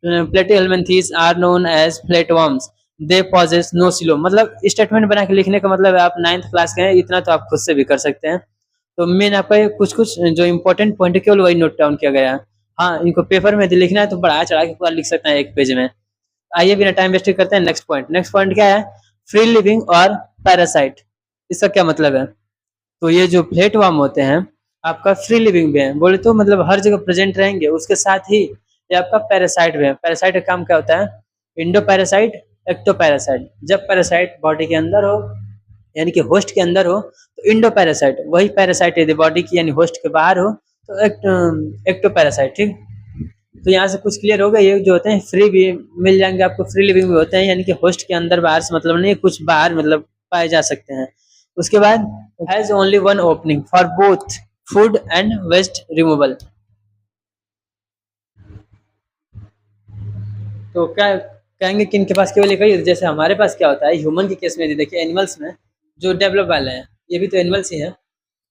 Platyhelminthes are known as flatworms, they possess no coelom, मतलब स्टेटमेंट बना के लिखने का मतलब है आप 9th क्लास के हैं, इतना तो आप खुद से भी कर सकते हैं। तो मेन आपका कुछ कुछ जो इंपॉर्टेंट पॉइंट है केवल वही नोट डाउन किया गया है। हाँ इनको पेपर में यदि लिखना है तो बढ़ा चढ़ा के पूरा लिख सकते हैं एक पेज में। आइए बिना टाइम वेस्ट करते हैं नेक्स्ट पॉइंट। नेक्स्ट पॉइंट क्या है, फ्री लिविंग और पैरासाइट। इसका क्या मतलब है, तो ये जो फ्लैटवर्म होते हैं आपका फ्री लिविंग भी है, बोले तो मतलब हर जगह प्रेजेंट रहेंगे, उसके साथ ही ये आपका पैरासाइट भी है। पैरासाइट का काम क्या होता है, इंडो पैरासाइट, एक्टो पैरासाइट। जब पैरासाइट बॉडी के अंदर हो यानी कि होस्ट के अंदर हो तो इंडो पैरासाइट, वही पैरासाइट यदि बॉडी की यानी होस्ट के बाहर हो तो एक्टो पैरासाइट। ठीक, तो यहाँ से कुछ क्लियर हो गया, ये जो होते हैं फ्री भी मिल जाएंगे आपको, फ्री लिविंग भी होते हैं, यानी कि होस्ट के अंदर बाहर से मतलब नहीं, कुछ बाहर मतलब पाए जा सकते हैं। उसके बाद has only one opening for both food and waste removal. तो क्या कहेंगे कि इनके पास केवल एक ही, जैसे हमारे पास क्या होता है ह्यूमन के केस में यदि देखिए, एनिमल्स में जो डेवलप वाले हैं ये भी तो एनिमल्स ही हैं,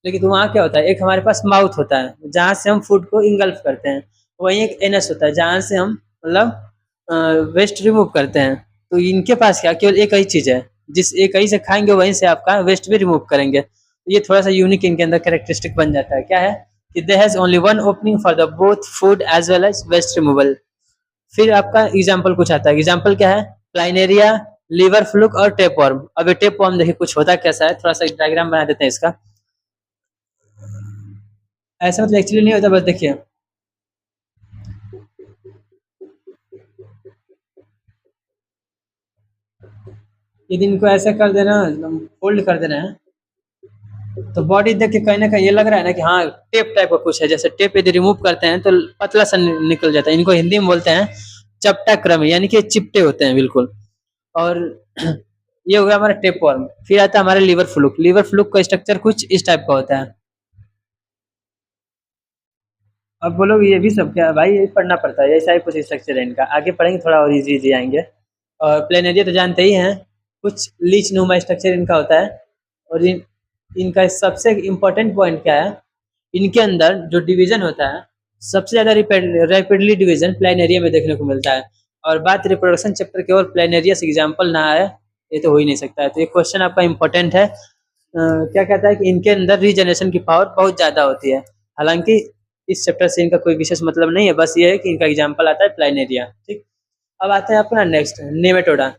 लेकिन तो वहाँ क्या होता है एक हमारे पास माउथ होता है जहाँ से हम फूड को इंगल्फ करते हैं, वहीं एक एनस होता है जहाँ से हम मतलब वेस्ट रिमूव करते हैं। तो इनके पास क्या केवल एक ही चीज़ है, जिस एक ही से खाएंगे वहीं से आपका वेस्ट भी रिमूव करेंगे। तो ये थोड़ा सा यूनिक इनके अंदर कैरेक्टरिस्टिक बन जाता है, क्या है कि they has only one opening for the both food as well as waste removal. फिर आपका एग्जाम्पल कुछ आता है, एग्जाम्पल क्या है प्लाइनेरिया, लीवर फ्लूक और टेप वर्म। अब ये टेप वर्म देखिए कुछ होता कैसा है, थोड़ा सा डायग्राम बना देते हैं इसका। ऐसा मतलब एक्चुअली नहीं होता, बस देखिए यदि इनको ऐसा कर देना, फोल्ड कर देना है, तो बॉडी देख के कहीं ना कहीं ये लग रहा है ना कि हाँ टेप टाइप का कुछ है। जैसे टेप यदि रिमूव करते हैं तो पतला सा निकल जाता है। इनको हिंदी में बोलते हैं चपटा क्रम, यानी कि चिपटे होते हैं बिल्कुल। और ये हो गया हमारा टेप वर्म। फिर आता है हमारा लीवर फ्लूक। लीवर फ्लूक का स्ट्रक्चर कुछ इस टाइप का होता है। अब बोलोगे ये भी सब क्या है भाई, ये पढ़ना पड़ता है, ऐसा ही कुछ स्ट्रक्चर है इनका। आगे पढ़ेंगे थोड़ा और इजी इजी आएंगे। और प्लेनेरिया तो जानते ही हैं, कुछ लीच नुमा स्ट्रक्चर इनका होता है। और इनका सबसे इम्पोर्टेंट पॉइंट क्या है, इनके अंदर जो डिवीजन होता है सबसे ज्यादा रैपिडली डिवीजन प्लेनेरिया में देखने को मिलता है। और बात रिप्रोडक्शन चैप्टर की ओर, प्लेनेरिया से एग्जाम्पल ना आए ये तो हो ही नहीं सकता है। तो ये क्वेश्चन आपका इम्पोर्टेंट है। क्या कहता है कि इनके अंदर रीजनरेशन की पावर बहुत ज्यादा होती है। हालांकि इस चैप्टर से इनका कोई विशेष मतलब नहीं है, बस ये है कि इनका एग्जाम्पल आता है प्लाइनेरिया। ठीक, अब आता है अपना नेक्स्ट नेमेटोडा।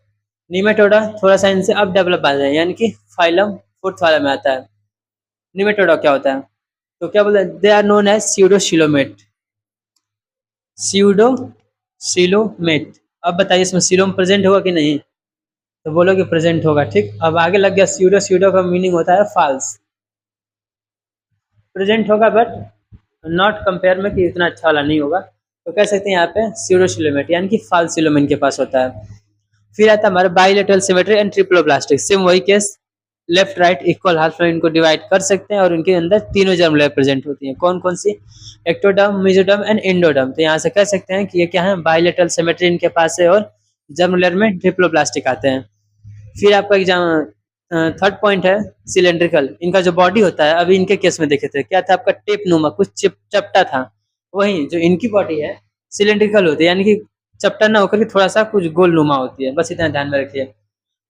निमेटोडा थोड़ा सा इनसे अब डेवलप आ जाए, यानी कि फाइलम फोर्थ वाला में आता है। निमेटोडा क्या होता है, तो क्या बोलते हैं, दे आर नोन एज स्यूडोशिलोमेट। स्यूडोशिलोमेट। अब बताइए इसमें सीलोम प्रेजेंट होगा कि नहीं, तो बोलोगे प्रेजेंट होगा। ठीक, अब आगे लग गया स्यूडो। स्यूडो का मीनिंग होता है फॉल्स। प्रेजेंट होगा बट नॉट कंपेयर में कि इतना अच्छा वाला नहीं होगा। तो कह सकते हैं यहाँ पे स्यूडोशिलोमेट, यानी कि फॉल्स सिलोम इनके पास होता है। फिर आता है हमारा bilateral symmetry and triploblastic. Same वही case, left right equal half में इनको डिवाइड कर सकते हैं। और उनके अंदर तीनों जर्म लेयर प्रेजेंट होती हैं। कौन कौन सी, एक्टोडर्म, मेसोडर्म एंड एंडोडर्म। तो यहाँ से कह सकते हैं कि ये क्या है, बाइलेटरल सिमेट्री इनके पास है। और जर्म लेयर में ट्रिप्लोब्लास्टिक आते हैं। फिर आपका एग्जाम थर्ड पॉइंट है सिलेंड्रिकल। इनका जो बॉडी होता है, अभी इनके केस में देखे थे क्या था, आपका टेप नुमा कुछ चपटा था। वही जो इनकी बॉडी है सिलेंड्रिकल होती है, यानी कि चपटा ना होकर के थोड़ा सा कुछ गोल नुमा होती है। बस इतना ध्यान में रखिए।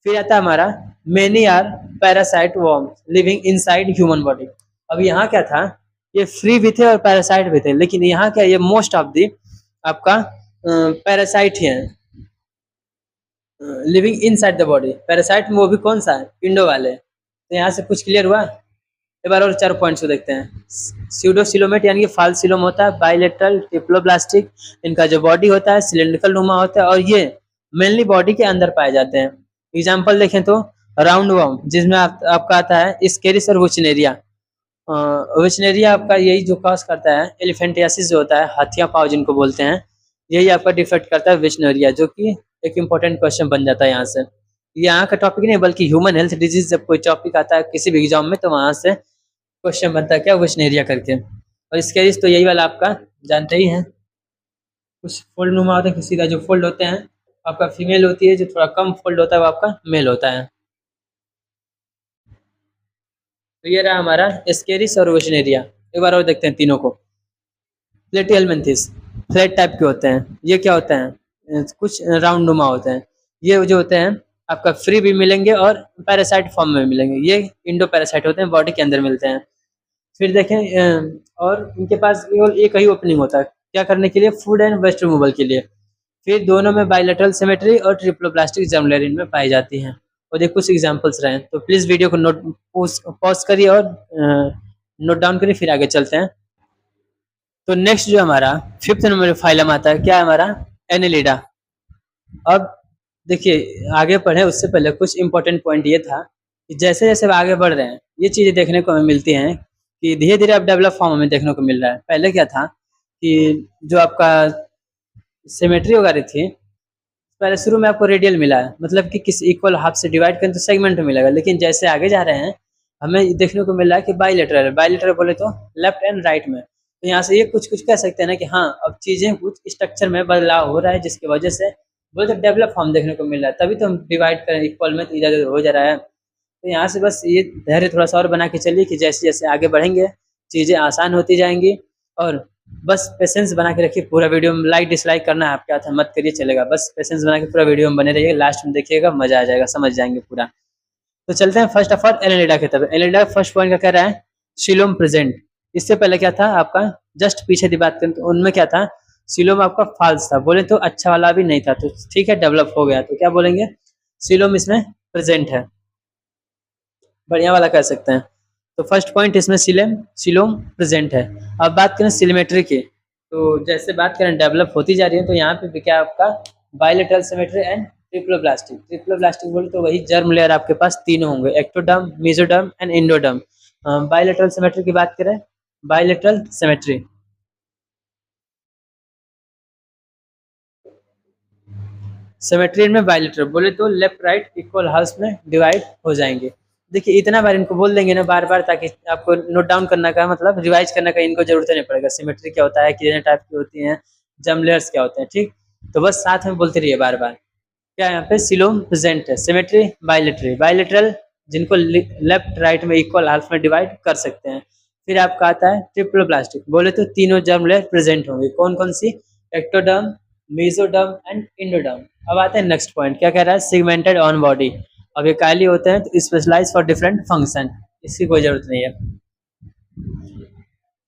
फिर आता है हमारा many are parasite worms living inside human body. अब यहाँ क्या था, ये फ्री भी थे और पैरासाइट भी थे, लेकिन यहाँ क्या, ये मोस्ट ऑफ दी आपका पैरासाइट ही है living inside the body. Parasite में वो भी कौन सा है, पिंडो वाले। तो यहाँ से कुछ क्लियर हुआ। एक बार और 4 पॉइंट्स को देखते हैं। स्यूडोसिलोमेट यानी कि फाल्स सिलोम होता है, बाइलेटरल, ट्रिप्लोब्लास्टिक, इनका जो बॉडी होता है सिलेंड्रिकल नुमा होता है। और ये मेनली बॉडी के अंदर पाए जाते हैं। एग्जाम्पल देखें तो राउंड वर्म, जिसमें आपका आता है स्केरिस और वुचनेरिया। वुचनेरिया आपका यही जो कॉज करता है एलिफेंटियासिस जो होता है, हाथिया पाव जिनको बोलते हैं, यही आपका डिफेक्ट करता है विचनेरिया, जो कि एक इम्पोर्टेंट क्वेश्चन बन जाता है यहाँ से। यहाँ का टॉपिक नहीं बल्कि ह्यूमन हेल्थ डिजीज, जब कोई टॉपिक आता है किसी भी एग्जाम में तो वहाँ से क्वेश्चन बनता है क्या, विचनेरिया करके। और स्केरिस तो यही वाला आपका जानते ही हैं, कुछ फोल्ड नुमा होता है, किसी का जो फोल्ड होते हैं आपका फीमेल होती है, जो थोड़ा कम फोल्ड होता है वो आपका मेल होता है। तो ये रहा हमारा स्केरिस और विचनेरिया। एक बार और देखते हैं तीनों को। प्लेटिहेल्मिन्थेस फ्लैट टाइप के होते हैं। ये क्या होते हैं, कुछ राउंड नुमा होते हैं। ये जो होते हैं आपका फ्री भी मिलेंगे और पैरासाइट फॉर्म में मिलेंगे। ये इंडो पैरासाइट होते हैं, बॉडी के अंदर मिलते हैं। फिर देखें और इनके पास केवल एक ही ओपनिंग होता है, क्या करने के लिए, फूड एंड वेस्ट रिमूवल के लिए। फिर दोनों में बाइलेटरल सिमेट्री और ट्रिप्लोप्लास्टिक जर्म लेयर इनमें पाई जाती हैं। और ये कुछ एग्जांपल्स रहे। तो प्लीज़ वीडियो को नोट पॉज करिए और नोट डाउन करिए, फिर आगे चलते हैं। तो नेक्स्ट जो हमारा 5th नंबर फाइलम आता है, क्या है हमारा, एनेलिडा। अब देखिए आगे पढ़े उससे पहले कुछ इंपॉर्टेंट पॉइंट ये था कि जैसे जैसे आगे बढ़ रहे हैं ये चीज़ें देखने को हमें मिलती हैं कि धीरे धीरे अब डेवलप फॉर्म हमें देखने को मिल रहा है। पहले क्या था कि जो आपका सिमेट्री वगैरह थी, पहले शुरू में आपको रेडियल मिला है, मतलब कि किसी इक्वल हाफ से डिवाइड करें तो सेगमेंट में मिलेगा। लेकिन जैसे आगे जा रहे हैं हमें देखने को मिल रहा है कि बाइलेटरल है। बाइलेटरल बोले तो लेफ्ट एंड राइट में। तो यहाँ से ये कुछ कुछ कह सकते हैं ना कि हाँ अब चीज़ें कुछ स्ट्रक्चर में बदलाव हो रहा है, जिसकी वजह से बोले तो डेवलप फॉर्म देखने को मिल रहा है। तभी तो हम डिवाइड करें इक्वल में तो इधर हो जा रहा है। तो यहाँ से बस ये धैर्य थोड़ा सा और बना के चलिए कि जैसे जैसे आगे बढ़ेंगे चीज़ें आसान होती जाएंगी। और बस पेशेंस बना के रखिए। पूरा वीडियो में लाइक डिसलाइक करना है आपके हाथ है, मत करिए, चलेगा। बस पेशेंस बना के पूरा वीडियो में बने रहिए, लास्ट में देखिएगा, मजा आ जाएगा, समझ जाएंगे पूरा। तो चलते हैं फर्स्ट ऑफ ऑल एनेलिडा की तरफ। एनेलिडा फर्स्ट पॉइंट का कह रहा है सिलोम प्रेजेंट। इससे पहले क्या था आपका, जस्ट पीछे की बात करें तो उनमें क्या था, सिलोम आपका फॉल्स था, बोले तो अच्छा वाला भी नहीं था। तो ठीक है डेवलप हो गया तो क्या बोलेंगे, सीलोम इसमें प्रेजेंट है, बढ़िया वाला कह सकते हैं। तो फर्स्ट पॉइंट इसमें सीलोम प्रेजेंट है। अब बात करें सिमेट्री की, तो जैसे बात करें डेवलप होती जा रही है, तो यहाँ पे भी क्या आपका bilateral symmetry and triploblastic. Triploblastic बोले तो वही जर्म लेयर आपके पास तीनों होंगे, ectoderm, mesoderm and endoderm. Bilateral symmetry की बात करें, बायलेटरल सिमेट्री सिमेट्री में बायलेटरल बोले तो लेफ्ट राइट इक्वल हाउस में डिवाइड हो जाएंगे। देखिए इतना बार इनको बोल देंगे ना बार बार, ताकि आपको नोट डाउन करने का मतलब रिवाइज करने का इनको जरूरत नहीं पड़ेगा। सिमेट्री क्या होता है, कितने टाइप की होती हैं, जर्म लेयर्स क्या होते हैं, ठीक। तो बस साथ में बोलते रहिए बार बार। क्या यहाँ पे सिलोम प्रेजेंट है, सिमेट्री बायलेटरी, बायलेटरल जिनको लेफ्ट राइट में इक्वल हाफ में डिवाइड कर सकते हैं। फिर आपका आता है ट्रिप्लोब्लास्टिक, बोले तो तीनों जर्म लेयर प्रेजेंट होंगे, कौन कौन सी, एक्टोडर्म, मेसोडर्म एंड एंडोडर्म। अब आते हैं नेक्स्ट पॉइंट, क्या कह रहा है, सेगमेंटेड ऑन बॉडी। अब ये काली होते हैं तो स्पेशलाइज फॉर डिफरेंट फंक्शन, इसकी कोई जरूरत नहीं है,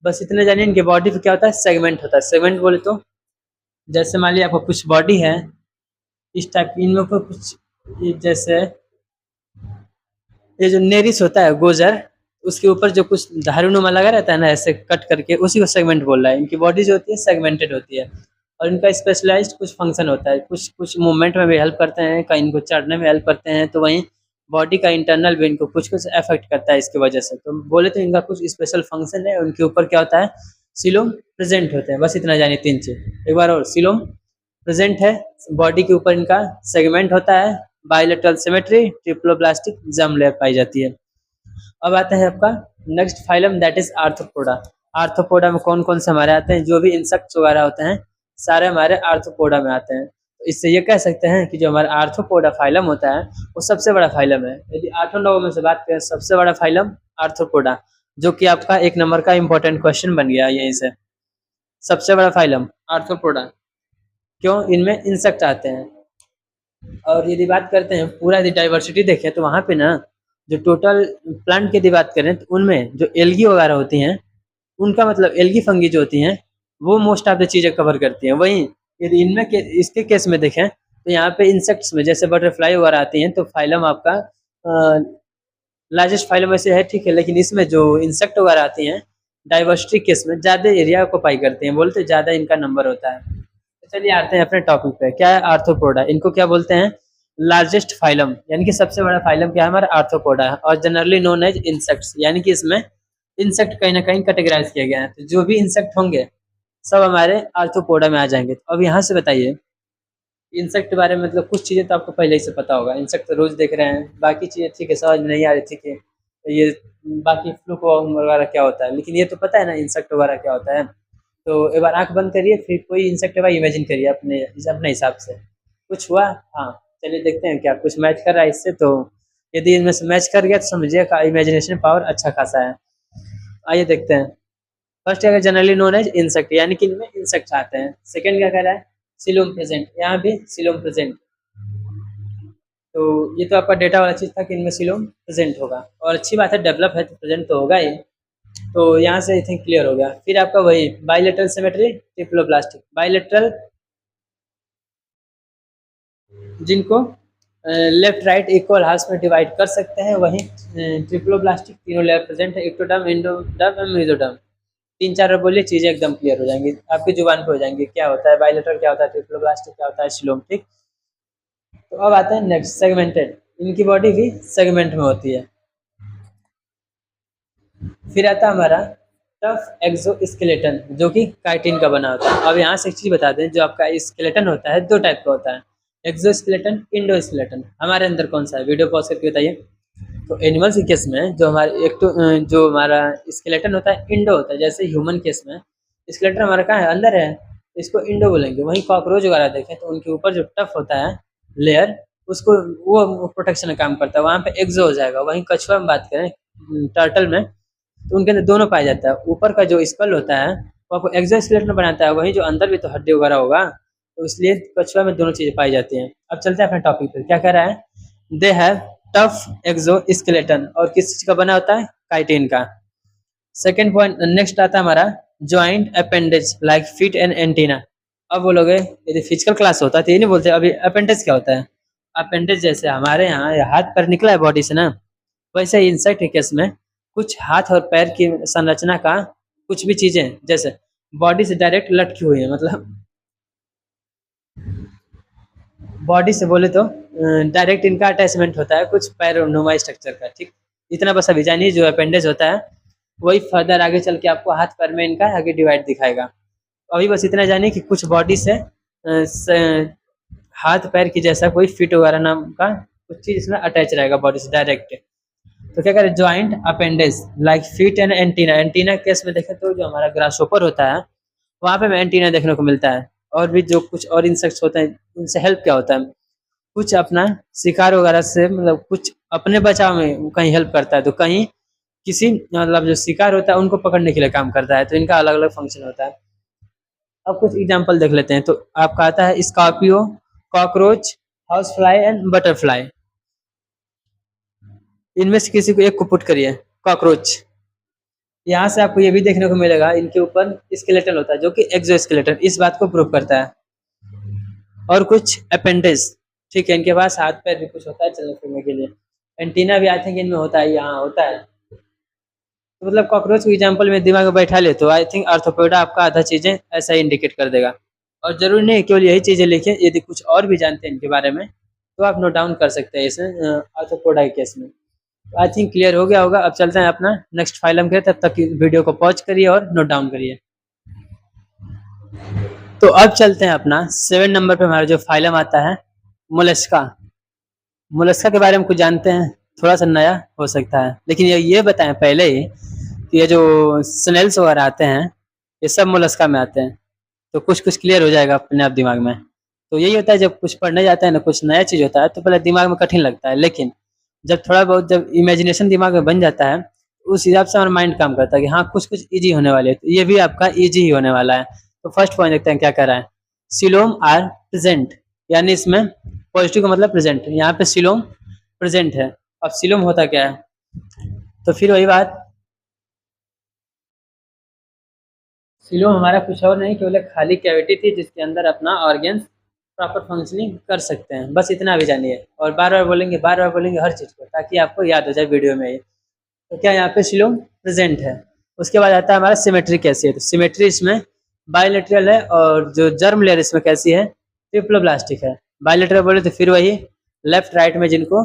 बस इतने जानिए इनके बॉडी पे क्या होता है, सेगमेंट होता है। सेगमेंट बोले तो जैसे मान लीजिए आपको कुछ बॉडी है इस टाइप की, इनमें ऊपर कुछ जैसे ये जो नेरिस होता है गोजर, उसके ऊपर जो कुछ धारुनुमा लगा रहता है ना ऐसे कट करके, उसी को सेगमेंट बोल रहा है। इनकी बॉडी जो होती है सेगमेंटेड होती है, और इनका स्पेशलाइज्ड कुछ फंक्शन होता है, कुछ कुछ मूवमेंट में भी हेल्प करते हैं, कहीं इनको चढ़ने में हेल्प करते हैं, तो वहीं बॉडी का इंटरनल भी इनको कुछ कुछ अफेक्ट करता है इसकी वजह से। तो बोले तो इनका कुछ स्पेशल फंक्शन है, उनके ऊपर क्या होता है, सिलोम प्रेजेंट होते हैं। बस इतना जानिए, तीन चीज एक बार और, सिलोम प्रेजेंट है, बॉडी के ऊपर इनका सेगमेंट होता है, bilateral symmetry, triploblastic germ layer पाई जाती है। अब आता है आपका next phylum, that is arthropoda. Arthropoda में कौन कौन से हमारे आते हैं, जो भी इंसेक्ट्स वगैरह होते हैं सारे हमारे आर्थ्रोपोडा में आते हैं। तो इससे ये कह सकते हैं कि जो हमारा आर्थ्रोपोडा फाइलम होता है वो सबसे बड़ा फाइलम है। यदि 8 9 में से बात करें, सबसे बड़ा फाइलम आर्थ्रोपोडा, जो कि आपका 1 नंबर का इंपॉर्टेंट क्वेश्चन बन गया यहीं से। सबसे बड़ा फाइलम आर्थ्रोपोडा, क्यों, इनमें इंसेक्ट आते हैं। और यदि बात करते हैं पूरा यदि डाइवर्सिटी देखें, तो वहाँ पे ना जो टोटल प्लांट की यदि बात करें, तो उनमें जो एल्गी वगैरह होती हैं, उनका मतलब एल्गी फंगी जो होती हैं वो मोस्ट ऑफ द चीज़ें कवर करती हैं। वहीं यदि इनमें के इसके केस में देखें, तो यहाँ पे इंसेक्ट्स में जैसे बटरफ्लाई वगैरह आती हैं, तो फाइलम आपका लार्जेस्ट फाइलम वैसे है, ठीक है, लेकिन इसमें जो इंसेक्ट वगैरह आती हैं डाइवर्सिटी केस में ज़्यादा एरिया को पाई करते हैं, बोलते ज़्यादा इनका नंबर होता है। तो चलिए आते हैं अपने टॉपिक पे, क्या है आर्थ्रोपोडा। इनको क्या बोलते हैं, लार्जेस्ट फाइलम, यानी कि सबसे बड़ा फाइलम क्या है हमारा, आर्थ्रोपोडा है, और जनरली नोन एज इंसेक्ट्स, यानी कि इसमें इंसेक्ट कहीं ना कहीं कैटेगराइज किया गया है। तो जो भी इंसेक्ट होंगे सब हमारे आर्थ्रोपोडा में आ जाएंगे। तो अब यहाँ से बताइए इंसेक्ट के बारे में, मतलब कुछ चीज़ें तो आपको पहले ही से पता होगा, इंसेक्ट तो रोज देख रहे हैं, बाकी चीज़ें ठीक है समझ में नहीं आ रही, ठीक है, ये बाकी फ्लूक वगैरह क्या होता है, लेकिन ये तो पता है ना इंसेक्ट वगैरह क्या होता है। तो एक बार आंख बंद करिए, फिर कोई इंसेक्ट है इमेजिन करिए अपने अपने हिसाब से, कुछ हुआ, हाँ चलिए देखते हैं क्या कुछ मैच कर रहा है इससे। तो यदि इनमें से मैच कर गया तो समझिए का इमेजिनेशन पावर अच्छा खासा है। आइए देखते हैं। फर्स्ट क्या, जनरली नोन एज इंसेक्ट, यानी कि इनमें इंसेक्ट आते हैं। सेकंड क्या कह रहा है, सिलोम प्रेजेंट, यहाँ भी सिलोम प्रेजेंट। तो ये तो आपका डेटा वाला चीज़ था कि इनमें सिलोम प्रेजेंट होगा, और अच्छी बात है, डेवलप है तो प्रेजेंट तो होगा ही। तो यहाँ से आई थिंक क्लियर हो गया। फिर आपका वही बायलेटरल सिमेट्री, ट्रिप्लोब्लास्टिक। बायलेटरल जिनको लेफ्ट राइट इक्वल हाफ में डिवाइड कर सकते हैं, वहीं ट्रिप्लोब्लास्टिक तीनों लेयर प्रेजेंट है, एक्टोडर्म, एंडोडर्म एंड मेसोडर्म। 3 4 बोलिए, चीज़ें एकदम क्लियर हो जाएंगी, आपकी जुबान पे हो जाएंगी, क्या होता है बायलेटरल, क्या होता है ट्रिप्लोब्लास्टिक, क्या होता है सिलोम, ठीक। तो अब आते हैं नेक्स्ट, सेगमेंटेड। इनकी बॉडी भी सेगमेंट में होती है। फिर आता है हमारा टफ एक्सोस्केलेटन, जो कि काइटिन का बना होता है। अब यहाँ से एक चीज़ बता दें, जो आपका स्केलेटन होता है 2 टाइप का होता है, एक्सोस्केलेटन, इंडोस्केलेटन। हमारे अंदर कौन सा है, वीडियो पॉज करके बताइए। तो एनिमल्स के केस में जो हमारे एक तो जो हमारा स्केलेटन होता है इंडो होता है, जैसे ह्यूमन केस में स्केलेटन हमारा कहाँ है, अंदर है, इसको इंडो बोलेंगे। वहीं कॉकरोच वगैरह देखें तो उनके ऊपर जो टफ होता है लेयर, उसको वो प्रोटेक्शन का काम करता है, वहाँ पे एक्सो हो जाएगा। वहीं कछुआ में बात करें, टर्टल में, तो उनके अंदर दोनों पाया जाता है। ऊपर का जो स्कल होता है वो आपको एक्सोस्केलेटन बनाता है, वहीं जो अंदर भी तो हड्डी वगैरह होगा, तो इसलिए कछुआ में दोनों चीज़ें पाई जाती हैं। अब चलते हैं अपने टॉपिक पे, क्या कह रहा है, दे हैव टफ एक्सोस्केलेटन, और किस चीज का बना होता है, काइटिन का। सेकेंड पॉइंट नेक्स्ट आता है हमारा, joint appendage like feet and antenna. अब बोलोगे यदि फिजिकल क्लास होता है तो ये नहीं बोलते, अभी अपेंडेज क्या होता है, अपेंडिक्स जैसे हमारे यहाँ ये हाथ पैर निकला है बॉडी से ना, वैसे ही इंसेक्ट के केस में कुछ हाथ और पैर की संरचना का कुछ भी चीजें जैसे बॉडी से डायरेक्ट लटकी हुई है, मतलब बॉडी से बोले तो डायरेक्ट इनका अटैचमेंट होता है कुछ पैरोनुमा स्ट्रक्चर का, ठीक। इतना बस अभी जानिए, जो अपेंडेज होता है वही फर्दर आगे चल के आपको हाथ पैर में इनका आगे डिवाइड दिखाएगा। अभी बस इतना जानिए कि कुछ बॉडी से हाथ पैर की जैसा कोई फिट वगैरह नाम का कुछ चीज इसमें अटैच रहेगा बॉडी से डायरेक्ट। तो क्या करें, joint appendage like feet and antenna. Antenna case में देखें तो जो हमारा ग्रासहोपर होता है वहाँ पे हमें एंटीना देखने को मिलता है। और भी जो कुछ और इंसेक्ट्स होते हैं उनसे हेल्प क्या होता है, कुछ अपना शिकार वगैरह से मतलब कुछ अपने बचाव में कहीं हेल्प करता है, तो कहीं किसी मतलब जो शिकार होता है उनको पकड़ने के लिए काम करता है। तो इनका अलग अलग फंक्शन होता है। अब कुछ एग्जांपल देख लेते हैं। तो आपका आता है Scorpio, cockroach, house fly and butterfly. इनमें से किसी को एक को पुट करिए। कॉकरोच, यहाँ से आपको ये भी देखने को मिलेगा इनके ऊपर स्केलेटन होता है जो कि एक्सोस्केलेटन इस बात को प्रूव करता है। और कुछ अपेंडेज, ठीक है, इनके पास हाथ पैर भी कुछ होता है चलने फिरने के लिए। एंटीना भी आई थिंक इनमें होता है, यहाँ होता है। तो मतलब कॉकरोच को एग्जाम्पल में दिमाग में बैठा ले तो आई थिंक आर्थोपोडा आपका आधा चीजें ऐसा ही इंडिकेट कर देगा। और जरूरी नहीं केवल यही चीजें लिखें, यदि कुछ और भी जानते हैं इनके बारे में तो आप नोट डाउन कर सकते हैं इसे आर्थोपोडा के केस में। आई थिंक क्लियर हो गया होगा। अब चलते हैं अपना नेक्स्ट फाइलम के, तब तक वीडियो को पॉज करिए और नोट डाउन करिए। तो अब चलते हैं अपना 7 नंबर पे हमारा जो फाइलम आता है मोलस्का। मोलस्का के बारे में कुछ जानते हैं, थोड़ा सा नया हो सकता है, लेकिन ये बताएं पहले ही कि ये जो स्नेल्स वगैरह आते हैं ये सब मोलस्का में आते हैं। तो कुछ कुछ क्लियर हो जाएगा अपने आप दिमाग में। तो यही होता है जब कुछ पढ़ने जाते हैं ना, कुछ नया चीज़ होता है तो पहले दिमाग में कठिन लगता है, लेकिन जब थोड़ा बहुत जब इमेजिनेशन दिमाग में बन जाता है उस हिसाब से हमारा माइंड काम करता है कि हाँ कुछ कुछ ईजी होने वाले है। तो ये भी आपका ईजी ही होने वाला है। तो फर्स्ट पॉइंट देखते हैं क्या कर रहा है। सिलोम आर प्रेजेंट, यानी इसमें पॉजिटिव का मतलब प्रेजेंट, यहाँ पे सिलोम प्रेजेंट है। अब सिलोम होता क्या है, तो फिर वही बात, सिलोम हमारा कुछ और नहीं केवल एक खाली कैविटी थी जिसके अंदर अपना ऑर्गन्स प्रॉपर फंक्शनिंग कर सकते हैं। बस इतना भी जानिए और बार बार बोलेंगे हर चीज़ को ताकि आपको याद हो जाए वीडियो में ही। तो क्या यहाँ पे सिलोम प्रेजेंट है। उसके बाद आता है हमारा सिमेट्री कैसी है। तो सिमेट्री इसमें बायोलेटरल है और जो जर्म लेयर इसमें कैसी है, ट्रिप्लोब्लास्टिक है। बायोलेटरल बोले तो फिर वही लेफ्ट राइट में जिनको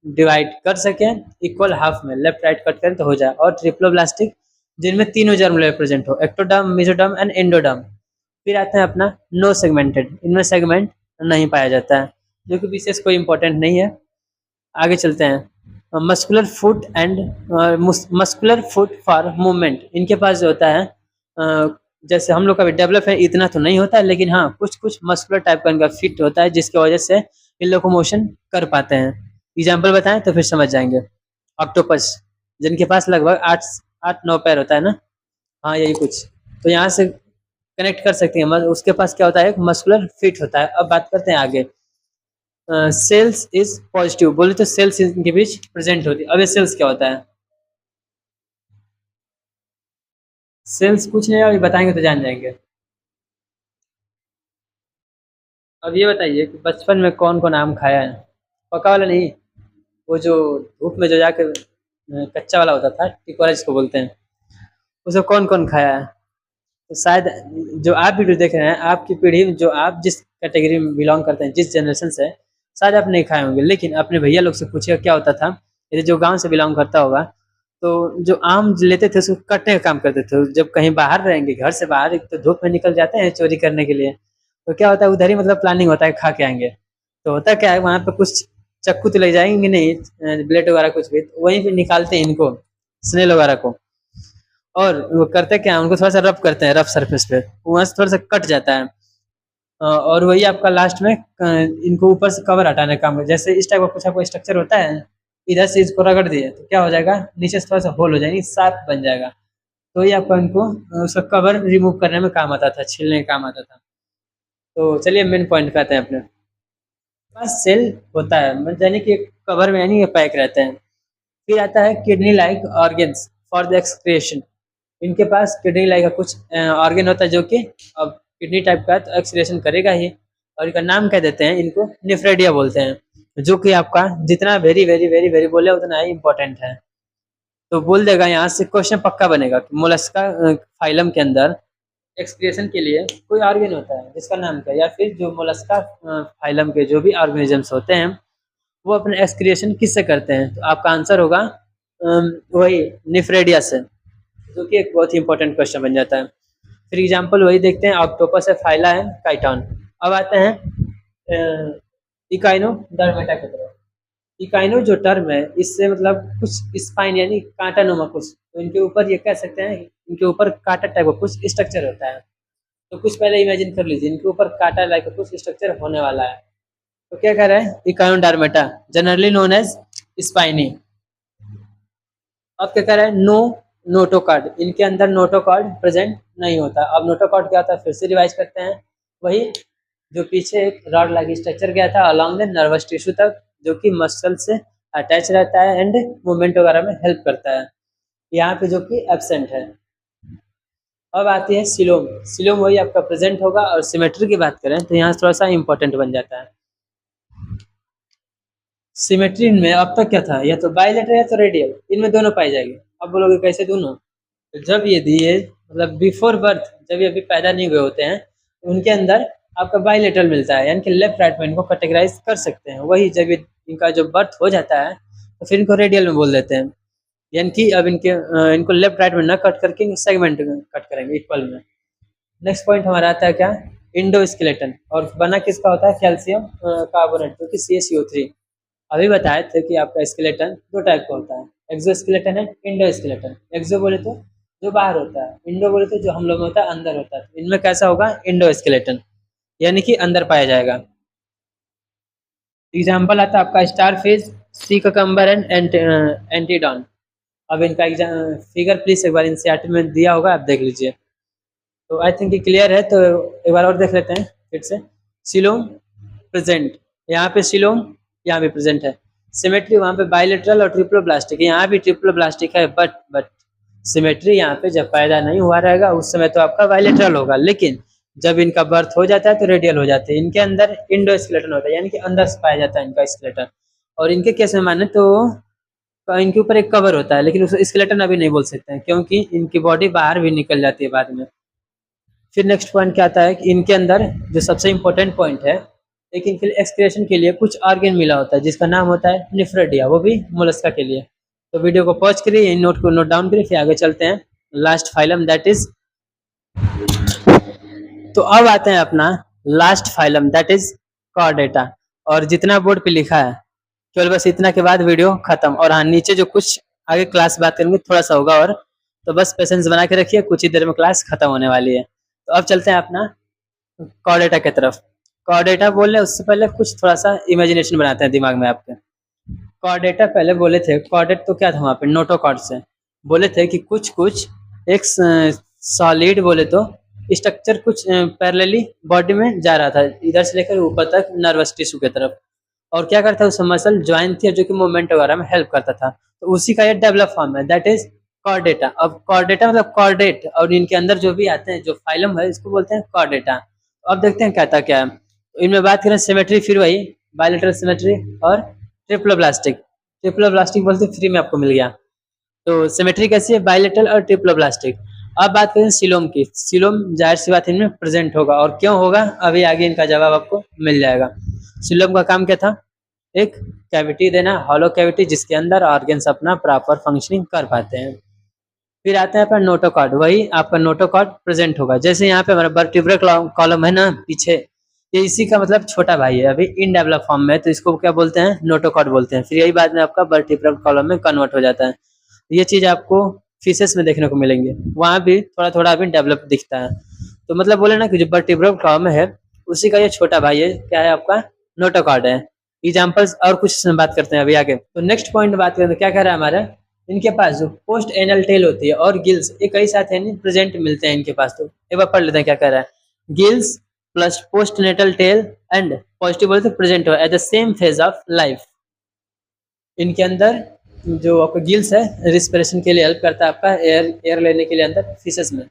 डिवाइड कर सकें इक्वल हाफ में, लेफ्ट राइट कट करें तो हो जाए। और ट्रिप्लोब्लास्टिक जिनमें तीनों जर्म लेयर प्रेजेंट हो, एक्टोडर्म, मेसोडर्म एंड एंडोडर्म। फिर आता है अपना नो सेगमेंटेड, इनमें सेगमेंट नहीं पाया जाता है जो कि विशेष कोई इंपॉर्टेंट नहीं है। आगे चलते हैं। Muscular foot and muscular foot for movement, इनके पास जो होता है जैसे हम लोग का भी डेवलप है इतना तो नहीं होता है, लेकिन हाँ कुछ कुछ मस्कुलर टाइप का इनका फिट होता है जिसकी वजह से इन लोग को मोशन कर पाते हैं। एग्जाम्पल बताएं तो फिर समझ जाएंगे। ऑक्टोपस जिनके पास लगभग 8-9 पैर होता है ना, हाँ यही कुछ, तो यहाँ से कनेक्ट कर सकते हैं। उसके पास क्या होता है, एक मस्कुलर फिट होता है। अब बात करते हैं आगे। सेल्स इज पॉजिटिव, बोले तो सेल्स इनके बीच प्रेजेंट होती है। अब ये सेल्स क्या होता है, सेल्स कुछ नहीं, अभी बताएंगे तो जान जाएंगे। अब ये बताइए कि बचपन में कौन कौन आम खाया है। पका वाला नहीं, वो जो धूप में जो जाकर कच्चा वाला होता था, टिकोरा जिसको बोलते हैं, उसे कौन कौन खाया है। तो शायद जो आप वीडियो देख रहे हैं आपकी पीढ़ी में, जो आप जिस कैटेगरी में बिलोंग करते हैं, जिस जनरेशन से, शायद आप नहीं खाए होंगे। लेकिन अपने भैया लोग से पूछिएगा क्या होता था। यदि जो गांव से बिलोंग करता होगा तो जो आम लेते थे उसको काटने का काम करते थे। जब कहीं बाहर रहेंगे, घर से बाहर, एक तो धूप में निकल जाते हैं चोरी करने के लिए, तो क्या होता है उधर ही मतलब प्लानिंग होता है खा के आएंगे। तो होता क्या है, वहाँ पे कुछ चक्कू तो ले जाएंगे नहीं, ब्लेड वगैरह कुछ भी, तो वहीं पे निकालते हैं इनको, स्नेल वगैरह को। और वो करते क्या है, उनको थोड़ा सा रब करते हैं रफ सरफेस पे, वहाँ से थोड़ा सा कट जाता है। और वही आपका लास्ट में इनको ऊपर से कवर हटाने का काम है। जैसे इस टाइप का कुछ आपको स्ट्रक्चर होता है, इधर से इसको रगड़ दिए तो क्या हो जाएगा, नीचे से थोड़ा सा होल हो जाएगी, शार्प बन जाएगा। तो ये आपको इनको उसका कवर रिमूव करने में काम आता था, छीलने का काम आता था। तो चलिए मेन पॉइंट पे आते हैं अपने पास। सेल होता है मतलब यानी कि कवर में यानी ये पैक रहते हैं। फिर आता है kidney like organs for the excretion. इनके पास किडनी लाइक का कुछ ऑर्गन होता है जो कि अब किडनी टाइप का है तो एक्सक्रिएशन करेगा ही। और इनका नाम क्या देते हैं, इनको नेफ्रेडिया बोलते हैं। जो कि आपका जितना वेरी वेरी वेरी वेरी बोले उतना ही इम्पोर्टेंट है। तो बोल देगा यहाँ से क्वेश्चन पक्का बनेगा कि मोलस्का फाइलम के अंदर एक्सक्रिएशन के लिए कोई ऑर्गेन होता है जिसका नाम क्या है, या फिर जो मोलस्का फाइलम के जो भी ऑर्गेनिजम्स होते हैं वो अपने एक्सक्रिएशन किससे करते हैं, तो आपका आंसर होगा वही निफ्रेडिया से, जो कि एक बहुत ही इंपॉर्टेंट क्वेश्चन बन जाता है। फिर एग्जांपल वही देखते हैं, ऑक्टोपस है, फाइला है, काइटॉन। अब आते हैं इकाइनो डर्मेटा की तरफ। इकाइनो जो टर्म है इससे मतलब कुछ स्पाइन यानी कांटा नुमा कुछ, तो इनके ऊपर ये कह सकते हैं इनके ऊपर कांटा टाइप का कुछ स्ट्रक्चर होता है। तो कुछ पहले इमेजिन कर लीजिए इनके ऊपर कांटा लाइक कुछ स्ट्रक्चर होने वाला है। तो क्या कह रहा है, इकाइनो डर्मेटा जनरली नोन एज स्पाइनी। अब क्या कह रहा है, नो नोटोकॉर्ड, इनके अंदर नोटोकॉर्ड प्रेजेंट नहीं होता। अब नोटोकॉर्ड क्या होता है फिर से रिवाइज करते हैं, वही जो पीछे एक रॉड लाइक स्ट्रक्चर गया था अलॉन्ग द नर्वस टिश्यू तक, जो कि मसल से अटैच रहता है एंड मूवमेंट वगैरह में हेल्प करता है, यहाँ पे जो कि एब्सेंट है। अब आती है सिलोम। सिलोम वही आपका प्रेजेंट होगा, और सिमेट्री की बात करें तो यहाँ थोड़ा सा इंपॉर्टेंट बन जाता है। सिमेट्री में अब तक क्या था, या तो बाइलेटरल या तो रेडियल, इनमें दोनों पाई जाएगी। अब बोलोगे कैसे दोनों, तो जब ये दिए मतलब बिफोर बर्थ जब ये अभी पैदा नहीं हुए होते हैं तो उनके अंदर आपका बाइलेटरल मिलता है, यानी कि लेफ्ट राइट में इनको कैटेगराइज कर सकते हैं। वही जब ये इनका जो बर्थ हो जाता है तो फिर इनको रेडियल में बोल देते हैं, यानी कि अब इनको लेफ्ट राइट में न कट करके इनको सेगमेंट कट करेंगे इक्वल में। नेक्स्ट पॉइंट हमारा आता है क्या, इंडोस्केलेटन, और बना किसका होता है, कैल्शियम कार्बोनेट जो कि CaCO3। अभी बताए थे कि आपका स्केलेटन दो टाइप का होता है, एक्सोस्केलेटन है, इंडोस्केलेटन। एक्सो बोले तो जो बाहर होता है, इंडो बोले तो जो हम लोग में होता है अंदर होता है। तो इनमें कैसा होगा, इंडोस्केलेटन यानी कि अंदर पाया जाएगा। एग्जाम्पल आता है आपका starfish, sea cucumber and Antedon. अब इनका फिगर प्लीज एक बार एनसीईआरटी में दिया होगा, आप देख लीजिए। तो आई थिंक ये क्लियर है, तो एक बार और देख लेते हैं फिर से। सिलोम प्रेजेंट, यहाँ पे सिलोम यहाँ भी प्रेजेंट है। सिमेट्री वहाँ पे बाइलेटरल और ट्रिप्लोब्लास्टिक, यहाँ भी ट्रिप्लोब्लास्टिक है, बट सिमेट्री यहाँ पे जब पैदा नहीं हुआ रहेगा उस समय तो आपका बाइलेटरल होगा, लेकिन जब इनका बर्थ हो जाता है तो रेडियल हो जाते हैं। इनके अंदर इंडोस्केलेटन होता है, यानी कि अंदर से पाया जाता है इनका स्केलेटन। और इनके केस में माने तो इनके ऊपर एक कवर होता है, लेकिन उस स्केलेटन अभी नहीं बोल सकते हैं क्योंकि इनकी बॉडी बाहर भी निकल जाती है बाद में। फिर नेक्स्ट पॉइंट क्या आता है कि इनके अंदर जो सबसे इम्पोर्टेंट पॉइंट है, एक इनके एक्सक्रिएशन के लिए कुछ ऑर्गेन मिला होता है जिसका नाम होता है निफ्रेडिया, वो भी मोलस्का के लिए। तो वीडियो को पॉज करिए, इन नोट को नोट डाउन करिए, फिर आगे चलते हैं लास्ट फाइलम दैट इज। तो अब आते हैं अपना last phylum that is Chordata. और जितना बोर्ड पे लिखा है केवल बस इतना के बाद वीडियो खत्म। और हाँ, नीचे जो कुछ आगे क्लास बात करेंगे थोड़ा सा होगा, और तो बस पेशेंस बना के रखिए, कुछ ही देर में क्लास खत्म होने वाली है। तो अब चलते हैं अपना कॉर्डेटा की तरफ। कॉर्डेटा बोल रहे उससे पहले कुछ थोड़ा सा इमेजिनेशन बनाते हैं दिमाग में आपके। कॉर्डेटा पहले बोले थे, कॉर्डेट तो क्या था वहाँ पे, नोटोकॉर्ड से बोले थे कि कुछ कुछ एक सॉलिड बोले तो स्ट्रक्चर कुछ पैरेलली बॉडी में जा रहा था, इधर से लेकर ऊपर तक नर्वस टिश्यू की तरफ। और क्या करता है, उसमें मसल ज्वाइन थी जो कि मूवमेंट वगैरह में हेल्प करता था। तो उसी का ये डेवलप फॉर्म है दैट इज कॉर्डेटा। अब कॉर्डेटा मतलब कॉर्डेट, और इनके अंदर जो भी आते हैं जो फाइलम है इसको बोलते हैं कॉर्डेटा। तो अब देखते हैं कहता क्या है। तो इनमें बात करें सिमेट्री, फिर वही बायलैटरल सिमेट्री और ट्रिप्लोब्लास्टिक। ट्रिप्लोब्लास्टिक बोलते फ्री में आपको मिल गया। तो सिमेट्री कैसी है, बायलैटरल और ट्रिप्लोब्लास्टिक। अब बात करें सिलोम की। सिलोम जाहिर सी बात इनमें प्रेजेंट होगा, और क्यों होगा अभी आगे इनका जवाब आपको मिल जाएगा। सिलोम का काम क्या था, एक कैविटी देना, हॉलो कैविटी जिसके अंदर ऑर्गन्स अपना प्रॉपर फंक्शनिंग कर पाते हैं। फिर आता है अपना नोटोकॉर्ड, वही आपका नोटोकॉर्ड प्रेजेंट होगा। जैसे यहाँ पे हमारा वर्टिब्रल कॉलम है ना पीछे, ये इसी का मतलब छोटा भाई है, अभी इन डेवलप फॉर्म में, तो इसको क्या बोलते हैं, नोटोकॉर्ड बोलते हैं। फिर यही बाद में आपका वर्टिब्रल कॉलम में कन्वर्ट हो जाता है। ये चीज आपको फिशेस में देखने को मिलेंगे, वहाँ भी थोड़ा थोड़ा अभी डेवलप दिखता है। तो मतलब बोले ना कि जो वर्टिब्रल कॉलम है उसी का ये छोटा भाई है, क्या है आपका, नोटोकॉर्ड है। एग्जाम्पल्स और कुछ बात करते हैं अभी आगे। तो नेक्स्ट पॉइंट बात करें तो क्या कह रहा है हमारा, इनके पास जो पोस्ट एनल टेल होती है और गिल्स, एक ही साथ है प्रेजेंट मिलते हैं इनके पास। तो एक बार पढ़ लेते हैं क्या कह रहा है, gills plus post anal tail and positive बोले तो प्रेजेंट हो at the same phase of life. इनके अंदर जो आपका गिल्स है रिस्पिरेशन के लिए हेल्प करता है, आपका एयर लेने के लिए अंदर फिशेस में,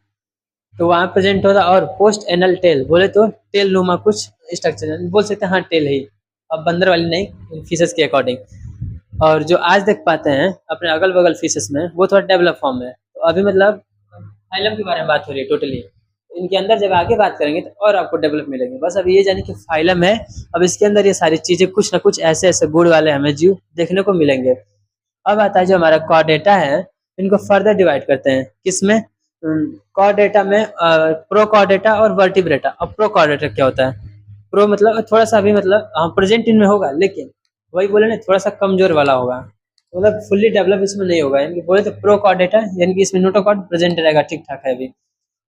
तो वहाँ प्रेजेंट होता है। और पोस्ट एनल टेल बोले तो टेल नुमा कुछ स्ट्रक्चर बोल सकते हैं, हाँ टेल है। अब बंदर वाली नहीं, फिशेस के अकॉर्डिंग। और जो आज देख पाते हैं अपने अगल बगल फिशेस में, वो थोड़ा डेवलप फॉर्म में है। तो अभी मतलब फाइलम के बारे में बात हो रही है टोटली। इनके अंदर जब आगे बात करेंगे तो और आपको डेवलप मिलेंगे। बस अब ये जाने कि फाइलम है, अब इसके अंदर ये सारी चीजें कुछ ना कुछ ऐसे ऐसे गुण वाले हमें जीव देखने को मिलेंगे। अब आता है जो हमारा कॉर्डेटा है, इनको फर्दर डिवाइड करते हैं किसमें, कॉर्डेटा में प्रोकॉर्डेटा और वर्टिब्रेटा। अब प्रोकॉर्डेटा क्या होता है? प्रो मतलब थोड़ा सा अभी मतलब प्रेजेंट इनमें होगा, लेकिन वही बोले ना थोड़ा सा कमजोर वाला होगा, मतलब फुल्ली डेवलप इसमें नहीं होगा। यानी कि बोले तो प्रोकॉर्डेटा, यानी कि इसमें नोटोकॉर्ड प्रेजेंट रहेगा, ठीक ठाक है अभी।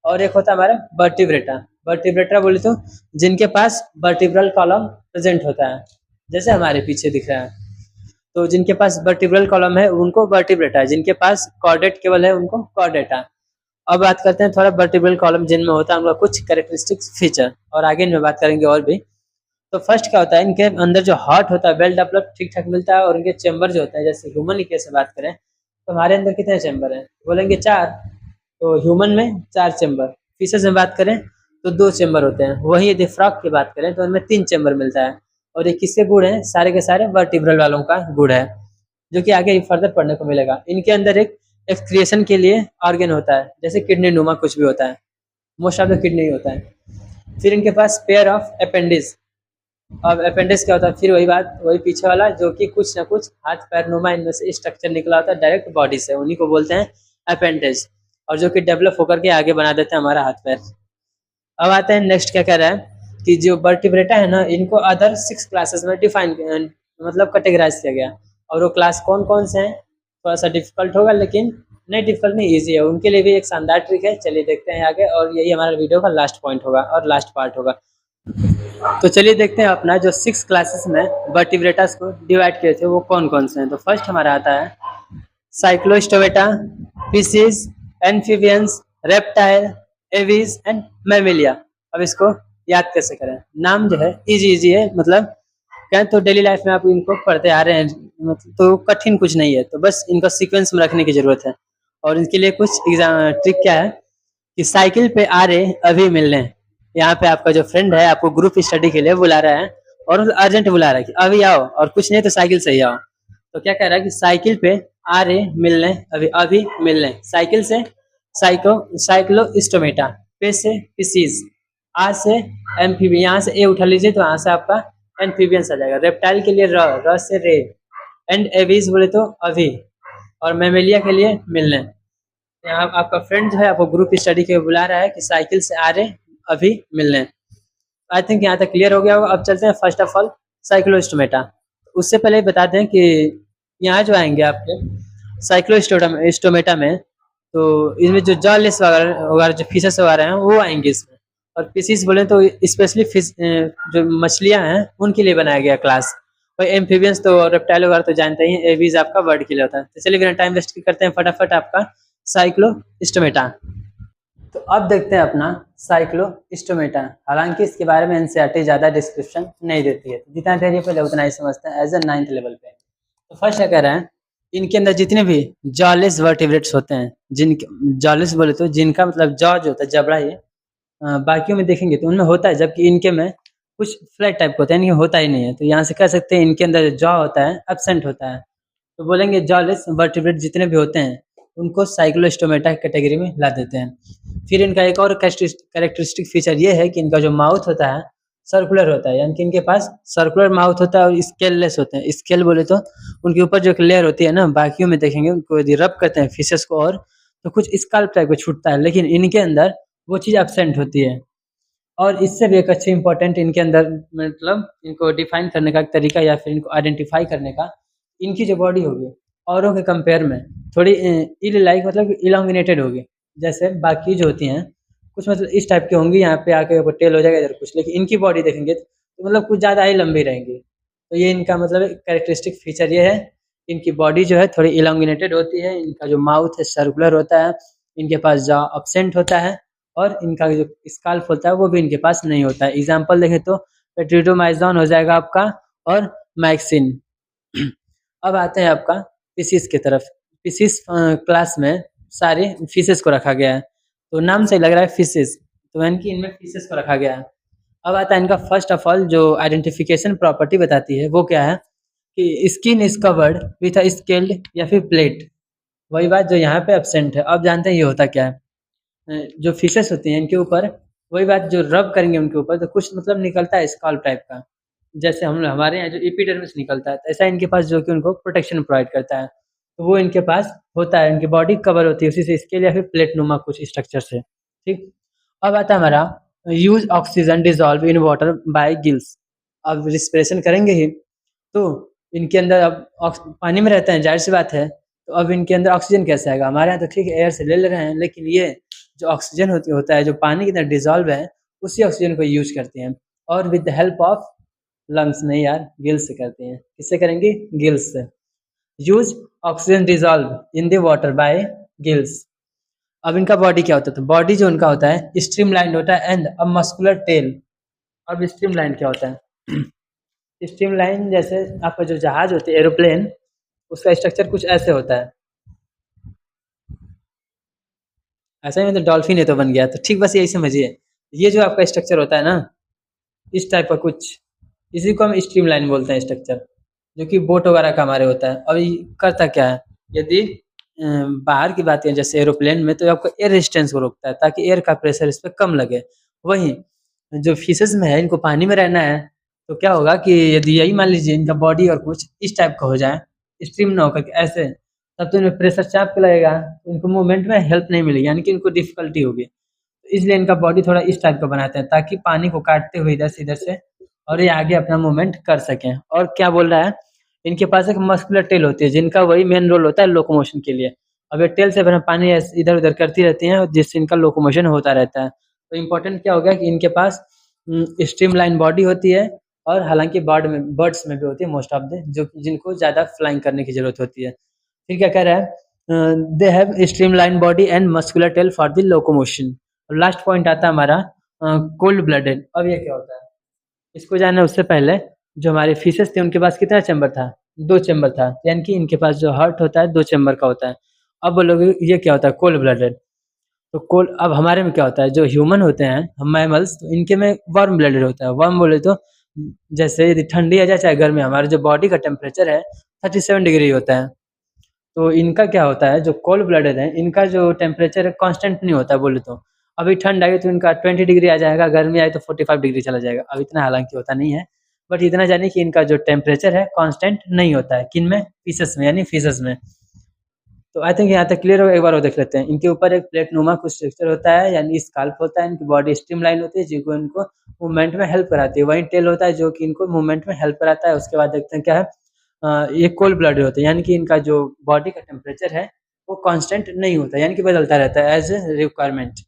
और एक होता है हमारा वर्टिब्रेटा। वर्टिब्रेटा बोले तो जिनके पास वर्टिब्रल कॉलम प्रेजेंट होता है, जैसे हमारे पीछे दिख रहा है। तो जिनके पास वर्टिब्रल कॉलम है उनको वर्टिब्रेटा है, जिनके पास कॉर्डेट केवल है उनको कॉर्डेटा। अब बात करते हैं थोड़ा वर्टिब्रल कॉलम जिनमें होता है उनका कुछ कैरेक्टरिस्टिक्स फीचर, और आगे इनमें बात करेंगे और भी। तो फर्स्ट क्या होता है, इनके अंदर जो हार्ट होता है वेल डेवलप ठीक ठाक मिलता है, और इनके चैम्बर जो होता है, जैसे ह्यूमन की कैसे बात करें तो हमारे अंदर कितने चैम्बर हैं, बोलेंगे 4। तो ह्यूमन में 4 चैम्बर, फिशेस में बात करें तो 2 चैम्बर होते हैं। वहीं यदि फ्रॉग की बात करें तो उनमें 3 चैम्बर मिलता है। और ये किसके गुण है? सारे के सारे वर्टिब्रल वालों का गुण है, जो कि आगे फर्दर पढ़ने को मिलेगा। इनके अंदर एक एक्सक्रिएशन के लिए ऑर्गन होता है, जैसे किडनी नुमा कुछ भी होता है, मोस्ट ऑफ द किडनी होता है। फिर इनके पास पेयर ऑफ अपेंडिस। अब अपेंडिस क्या होता है? फिर वही बात, वही पीछे वाला, जो कि कुछ ना कुछ हाथ पैर नुमा इनमें से स्ट्रक्चर निकला होता है डायरेक्ट बॉडी से, उन्हीं को बोलते हैं अपेंडिस, और जो कि डेवलप होकर के आगे बना देते हैं हमारा हाथ पैर। अब आते हैं नेक्स्ट, क्या कह रहा है कि जो वर्टिब्रेटा है ना, इनको अदर 6 क्लासेस में डिफाइन मतलब कैटेगराइज किया गया। और वो क्लास कौन कौन से हैं, थोड़ा सा डिफिकल्ट होगा, लेकिन नहीं डिफिकल्ट नहीं, ईजी है। उनके लिए भी एक शानदार ट्रिक है, चलिए देखते हैं आगे, और यही हमारा वीडियो का लास्ट पॉइंट होगा और लास्ट पार्ट होगा। तो चलिए देखते हैं अपना जो 6 क्लासेस में वर्टिब्रेटास को डिवाइड किए थे वो कौन कौन से हैं। तो फर्स्ट हमारा आता है Cyclostomata, fishes, amphibians, reptile, Aves and Mammalia. अब इसको याद कैसे करें? नाम जो है इजी है, मतलब कहें तो डेली लाइफ में आप इनको पढ़ते आ रहे हैं, मतलब तो कठिन कुछ नहीं है, तो बस इनको सीक्वेंस में रखने की जरूरत है। और इसके लिए कुछ एग्जाम ट्रिक क्या है कि साइकिल पे आ रहे अभी मिलने, यहाँ पे आपका जो फ्रेंड है आपको ग्रुप स्टडी के लिए बुला रहा है, और अर्जेंट बुला रहा है कि अभी आओ, और कुछ नहीं तो साइकिल से ही आओ। तो क्या कह रहा है कि साइकिल पे आ रहे मिलने, अभी अभी मिलने। साइकिल से साइक्लोस्टोमेटा, पे से फिशिस, आ से एम्फीबियन, यहाँ से ए उठा लीजिए तो यहाँ से आपका एम्फीबियंस आ जाएगा। रेप्टाइल के लिए र से रे, एंड एविस बोले तो अभी, और मैमेलिया के लिए मिलने। यहाँ आपका फ्रेंड जो है आपको ग्रुप स्टडी के लिए बुला रहा है कि साइकिल से आ रहे अभी मिलने। आई थिंक यहाँ तक क्लियर हो गया होगा। अब चलते हैं फर्स्ट ऑफ ऑल साइक्लोस्टोमेटा। उससे पहले बता दें कि यहाँ जो आएंगे आपके साइक्लोस्टोमेटा में, तो इसमें जो जॉलेस वगैरह जो फिशेस वगैरह हैं वो आएंगे इसमें। और फिशिस बोले तो स्पेशली फिश जो मछलियाँ हैं उनके लिए बनाया गया क्लास। और एम्फीबियंस तो रेप्टाइल वगैरह तो जानते ही, एवीज आपका वर्ड के लिए होता है। तो चलिए बिना टाइम वेस्ट करते हैं फटाफट आपका साइक्लोस्टोमेटा। तो अब देखते हैं अपना साइक्लोस्टोमेटा। हालांकि इसके बारे में एनसीईआरटी ज़्यादा डिस्क्रिप्शन नहीं देती है, तो जितना देरी पहले उतना ही समझते हैं एज ए 9th लेवल पे। तो फर्स्ट क्या कह रहे हैं, इनके अंदर जितने भी जॉलेस वर्टिब्रेट्स होते हैं, जिनके जॉलेस बोले तो जिनका मतलब जॉ जो होता है जबड़ा, ये बाकियों में देखेंगे तो उनमें होता है, जबकि इनके में कुछ फ्लैट टाइप का होता है, इनके होता ही नहीं है। तो यहाँ से कह सकते हैं इनके अंदर जॉ होता है एब्सेंट होता है। तो बोलेंगे जॉलेस वर्टिब्रेट जितने भी होते हैं उनको साइक्लोस्टोमेटा कैटेगरी में ला देते हैं। फिर इनका एक और कैरेक्टरिस्टिक फीचर ये है कि इनका जो माउथ होता है सर्कुलर होता है, यानी कि इनके पास सर्कुलर माउथ होता है और स्केललेस होते हैं। स्केल बोले तो उनके ऊपर जो एक लेयर होती है ना, बाकियों में देखेंगे उनको यदि रब करते हैं फिशेस को और तो कुछ स्कल्प टाइप का छूटता है, लेकिन इनके अंदर वो चीज़ एब्सेंट होती है। और इससे भी एक अच्छी इंपॉर्टेंट इनके अंदर मतलब इनको डिफाइन करने का तरीका या फिर इनको आइडेंटिफाई करने का, इनकी जो बॉडी होगी औरों के कंपेयर में थोड़ी इल लाइक मतलब इलांगिनेटेड होगी। जैसे बाकी जो होती हैं कुछ मतलब इस टाइप की होंगी, यहाँ पे आके टेल हो जाएगा इधर कुछ, लेकिन इनकी बॉडी देखेंगे तो मतलब कुछ ज़्यादा ही लंबी रहेंगी। तो ये इनका मतलब कैरेक्टरिस्टिक फीचर ये है, इनकी बॉडी जो है थोड़ी इलांगिनेटेड होती है, इनका जो माउथ है सर्कुलर होता है, इनके पास जॉ एब्सेंट होता है, और इनका जो स्काल्प होता है वो भी इनके पास नहीं होता है। एग्जाम्पल देखें तो पेट्रिडोमाइजोन हो जाएगा आपका, और मैक्सिन। अब आते हैं आपका फिशिस की तरफ। फिशिस क्लास में सारे फिशेस को रखा गया है, तो नाम से लग रहा है फिशिस, तो यानी कि इनमें फिशेस को रखा गया है। अब आता है इनका फर्स्ट ऑफ ऑल जो आइडेंटिफिकेशन प्रॉपर्टी बताती है वो क्या है कि skin is covered with a scaled या फिर प्लेट। वही बात जो यहाँ पे एब्सेंट है। अब जानते हैं ये होता क्या है। जो फिशेस होती हैं इनके ऊपर वही बात जो रब करेंगे उनके ऊपर तो कुछ मतलब निकलता है स्कैल्प टाइप का। जैसे हम हमारे यहाँ जो एपिडर्मिस निकलता है तो ऐसा इनके पास जो कि उनको प्रोटेक्शन प्रोवाइड करता है। तो वो इनके पास होता है, इनकी बॉडी कवर होती है उसी से स्केल या फिर प्लेट नुमा कुछ स्ट्रक्चर से। ठीक। अब आता है हमारा use oxygen dissolve in water bye gills. अब रिस्पिरेशन करेंगे ही तो इनके अंदर अब पानी में रहते हैं, जाहिर सी बात है। तो अब इनके अंदर ऑक्सीजन कैसे आएगा? हमारे यहाँ तो ठीक है एयर से ले रहे हैं, लेकिन ये जो ऑक्सीजन होता है जो पानी के अंदर डिजॉल्व है उसी ऑक्सीजन को यूज करते हैं और with the help of lungs नहीं यार गिल्स से करते हैं। किससे करेंगे? गिल्स से। Use oxygen dissolve in the water bye gills. अब इनका बॉडी क्या होता है? तो बॉडी जो उनका होता है स्ट्रीमलाइन होता है एंड अ मस्कुलर टेल। अब स्ट्रीमलाइन क्या होता है? स्ट्रीमलाइन जैसे आपका जो जहाज होती है एरोप्लेन, उसका स्ट्रक्चर कुछ ऐसे होता है। ऐसा ही मतलब डॉल्फिन है तो बन गया तो ठीक, बस यही समझिए। ये जो आपका स्ट्रक्चर होता है ना इस टाइप का कुछ, इसी को हम स्ट्रीमलाइन बोलते हैं स्ट्रक्चर, जो कि बोट वगैरह का हमारे होता है। और ये करता क्या है? यदि बाहर की बात करें जैसे एरोप्लेन में तो आपको एयर रेजिस्टेंस को रोकता है ताकि एयर का प्रेशर इस पर कम लगे। वहीं जो फिशेस में है इनको पानी में रहना है तो क्या होगा कि यदि यही मान लीजिए इनका बॉडी और कुछ इस टाइप का हो जाए, स्ट्रीम ना होकर के ऐसे, तब तो इनमें प्रेशर चाप के लगेगा, इनको मूवमेंट में हेल्प नहीं मिलेगी, यानी कि इनको डिफिकल्टी होगी। तो इसलिए इनका बॉडी थोड़ा इस टाइप का बनाते हैं ताकि पानी को काटते हुए इधर से और ये आगे अपना मूवमेंट कर सकें। और क्या बोल रहा है? इनके पास एक मस्कुलर टेल होती है जिनका वही मेन रोल होता है लोकोमोशन के लिए। अब ये टेल से अपना पानी इधर उधर करती रहती हैं जिससे इनका लोकोमोशन होता रहता है। तो इम्पोर्टेंट क्या हो गया कि इनके पास स्ट्रीमलाइन बॉडी होती है और हालांकि बर्ड्स में भी होती है मोस्ट ऑफ द, जो जिनको ज़्यादा फ्लाइंग करने की जरूरत होती है। फिर क्या कह रहा है? They have streamline body and muscular tail for the locomotion. और लास्ट पॉइंट आता है हमारा कोल्ड ब्लडेड। अब ये क्या होता है इसको जानना उससे पहले जो हमारे फिशेस थे उनके पास कितना चैम्बर था? 2 चैम्बर था, यानी कि इनके पास जो हार्ट होता है 2 चैम्बर का होता है। अब बोलोगे ये क्या होता है? Cold blooded. तो कोल्ड, अब हमारे में क्या होता है? जो ह्यूमन होते हैं हम मैमल्स, तो इनके में वार्म ब्लडेड होता है। वार्म बोले तो जैसे यदि ठंडी आ जाए चाहे गर्मी, हमारे जो बॉडी का टेम्परेचर है 37 डिग्री होता है। तो इनका क्या होता है जो कोल्ड ब्लडेड है इनका जो टेम्परेचर है कांस्टेंट नहीं होता बोले तो। अभी ठंड आई तो इनका 20 डिग्री आ जाएगा, गर्मी आई तो 45 डिग्री चला जाएगा। अब इतना हालांकि होता नहीं है, बट इतना जानिए कि इनका जो टेम्परेचर है कांस्टेंट नहीं होता है। किन में? फिशेस में, यानी फिशेस में। तो आई थिंक यहाँ तक क्लियर हो, एक बार वो देख लेते हैं। इनके ऊपर एक प्लेट नुमा कुछ स्ट्रक्चर होता है यानी स्काल्प होता है, इनकी बॉडी स्ट्रीमलाइन होती है जो इनको मूवमेंट में हेल्प कराती है। वहीं टेल होता है जो कि इनको मूवमेंट में हेल्प कराता है। उसके बाद देखते हैं क्या है, ये कोल्ड ब्लडेड होते हैं, यानी कि इनका जो बॉडी का टेम्परेचर है वो कांस्टेंट नहीं होता, यानी कि बदलता रहता है एज ए रिक्वायरमेंट।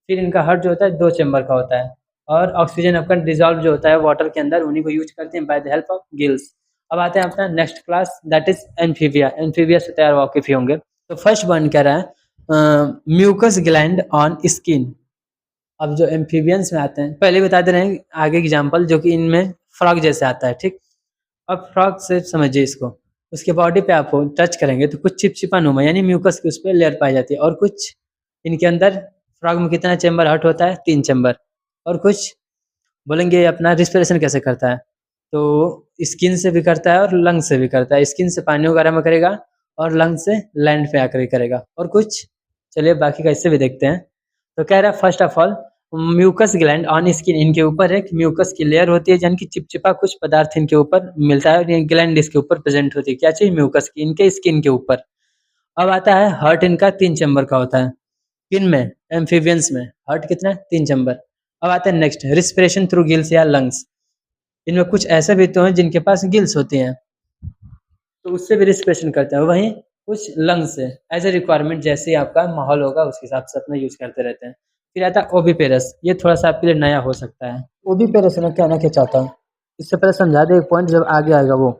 फिर इनका हार्ट जो होता है 2 चैम्बर का होता है और ऑक्सीजन अपना डिजॉल्व जो होता है वाटर के अंदर उन्हीं को यूज करते हैं by the help of gills. अब आते हैं अपना next class, that is amphibia. Amphibia से तैयार वाकिफ ही होंगे। तो फर्स्ट वन कह रहा है म्यूकस ग्लैंड ऑन स्किन। अब जो एम्फीबियंस में आते हैं, पहले बता दे रहे हैं आगे एग्जांपल जो कि इनमें फ्रॉग जैसे आता है। ठीक। अब फ्रॉग से समझिए इसको, उसके बॉडी पे आप टच करेंगे तो कुछ चिपचिपा नुमा यानी म्यूकस की उस पर लेयर पाई जाती है। और कुछ इनके अंदर फ्रॉग में कितना चैम्बर हट होता है? 3 चैम्बर। और कुछ बोलेंगे अपना रिस्पिरेशन कैसे करता है? तो स्किन से भी करता है और लंग से भी करता है। स्किन से पानी वगैरह में करेगा और लंग से लैंड पे आकर करेगा। और कुछ, चलिए बाकी का इससे भी देखते हैं। तो कह रहा है first of all mucus gland on skin, इनके ऊपर एक म्यूकस की लेयर होती है यानी कि चिपचिपा कुछ पदार्थ इनके ऊपर मिलता है और ये ग्लैंड इसके ऊपर प्रेजेंट होती है। क्या चाहिए? म्यूकस की, इनके स्किन के ऊपर। अब आता है हार्ट, इनका 3 चैम्बर का होता है। किन में? एम्फीबियंस में। हार्ट कितना है? 3 चैम्बर। अब आते हैं नेक्स्ट, रिस्पिरेशन थ्रू गिल्स या लंग्स। इनमें कुछ ऐसे भी तो हैं जिनके पास गिल्स होती हैं तो उससे भी रिस्पिरेशन करते हैं। वहीं कुछ लंग्स से एज ए रिक्वायरमेंट, जैसे ही आपका माहौल होगा उसके हिसाब से अपना यूज करते रहते हैं। फिर आता है ओविपेरस। ये थोड़ा सा आपके लिए नया हो सकता है। ओविपेरस में कहना क्या चाहता हूँ, इससे पहले समझा दे एक पॉइंट जब आगे आएगा वो।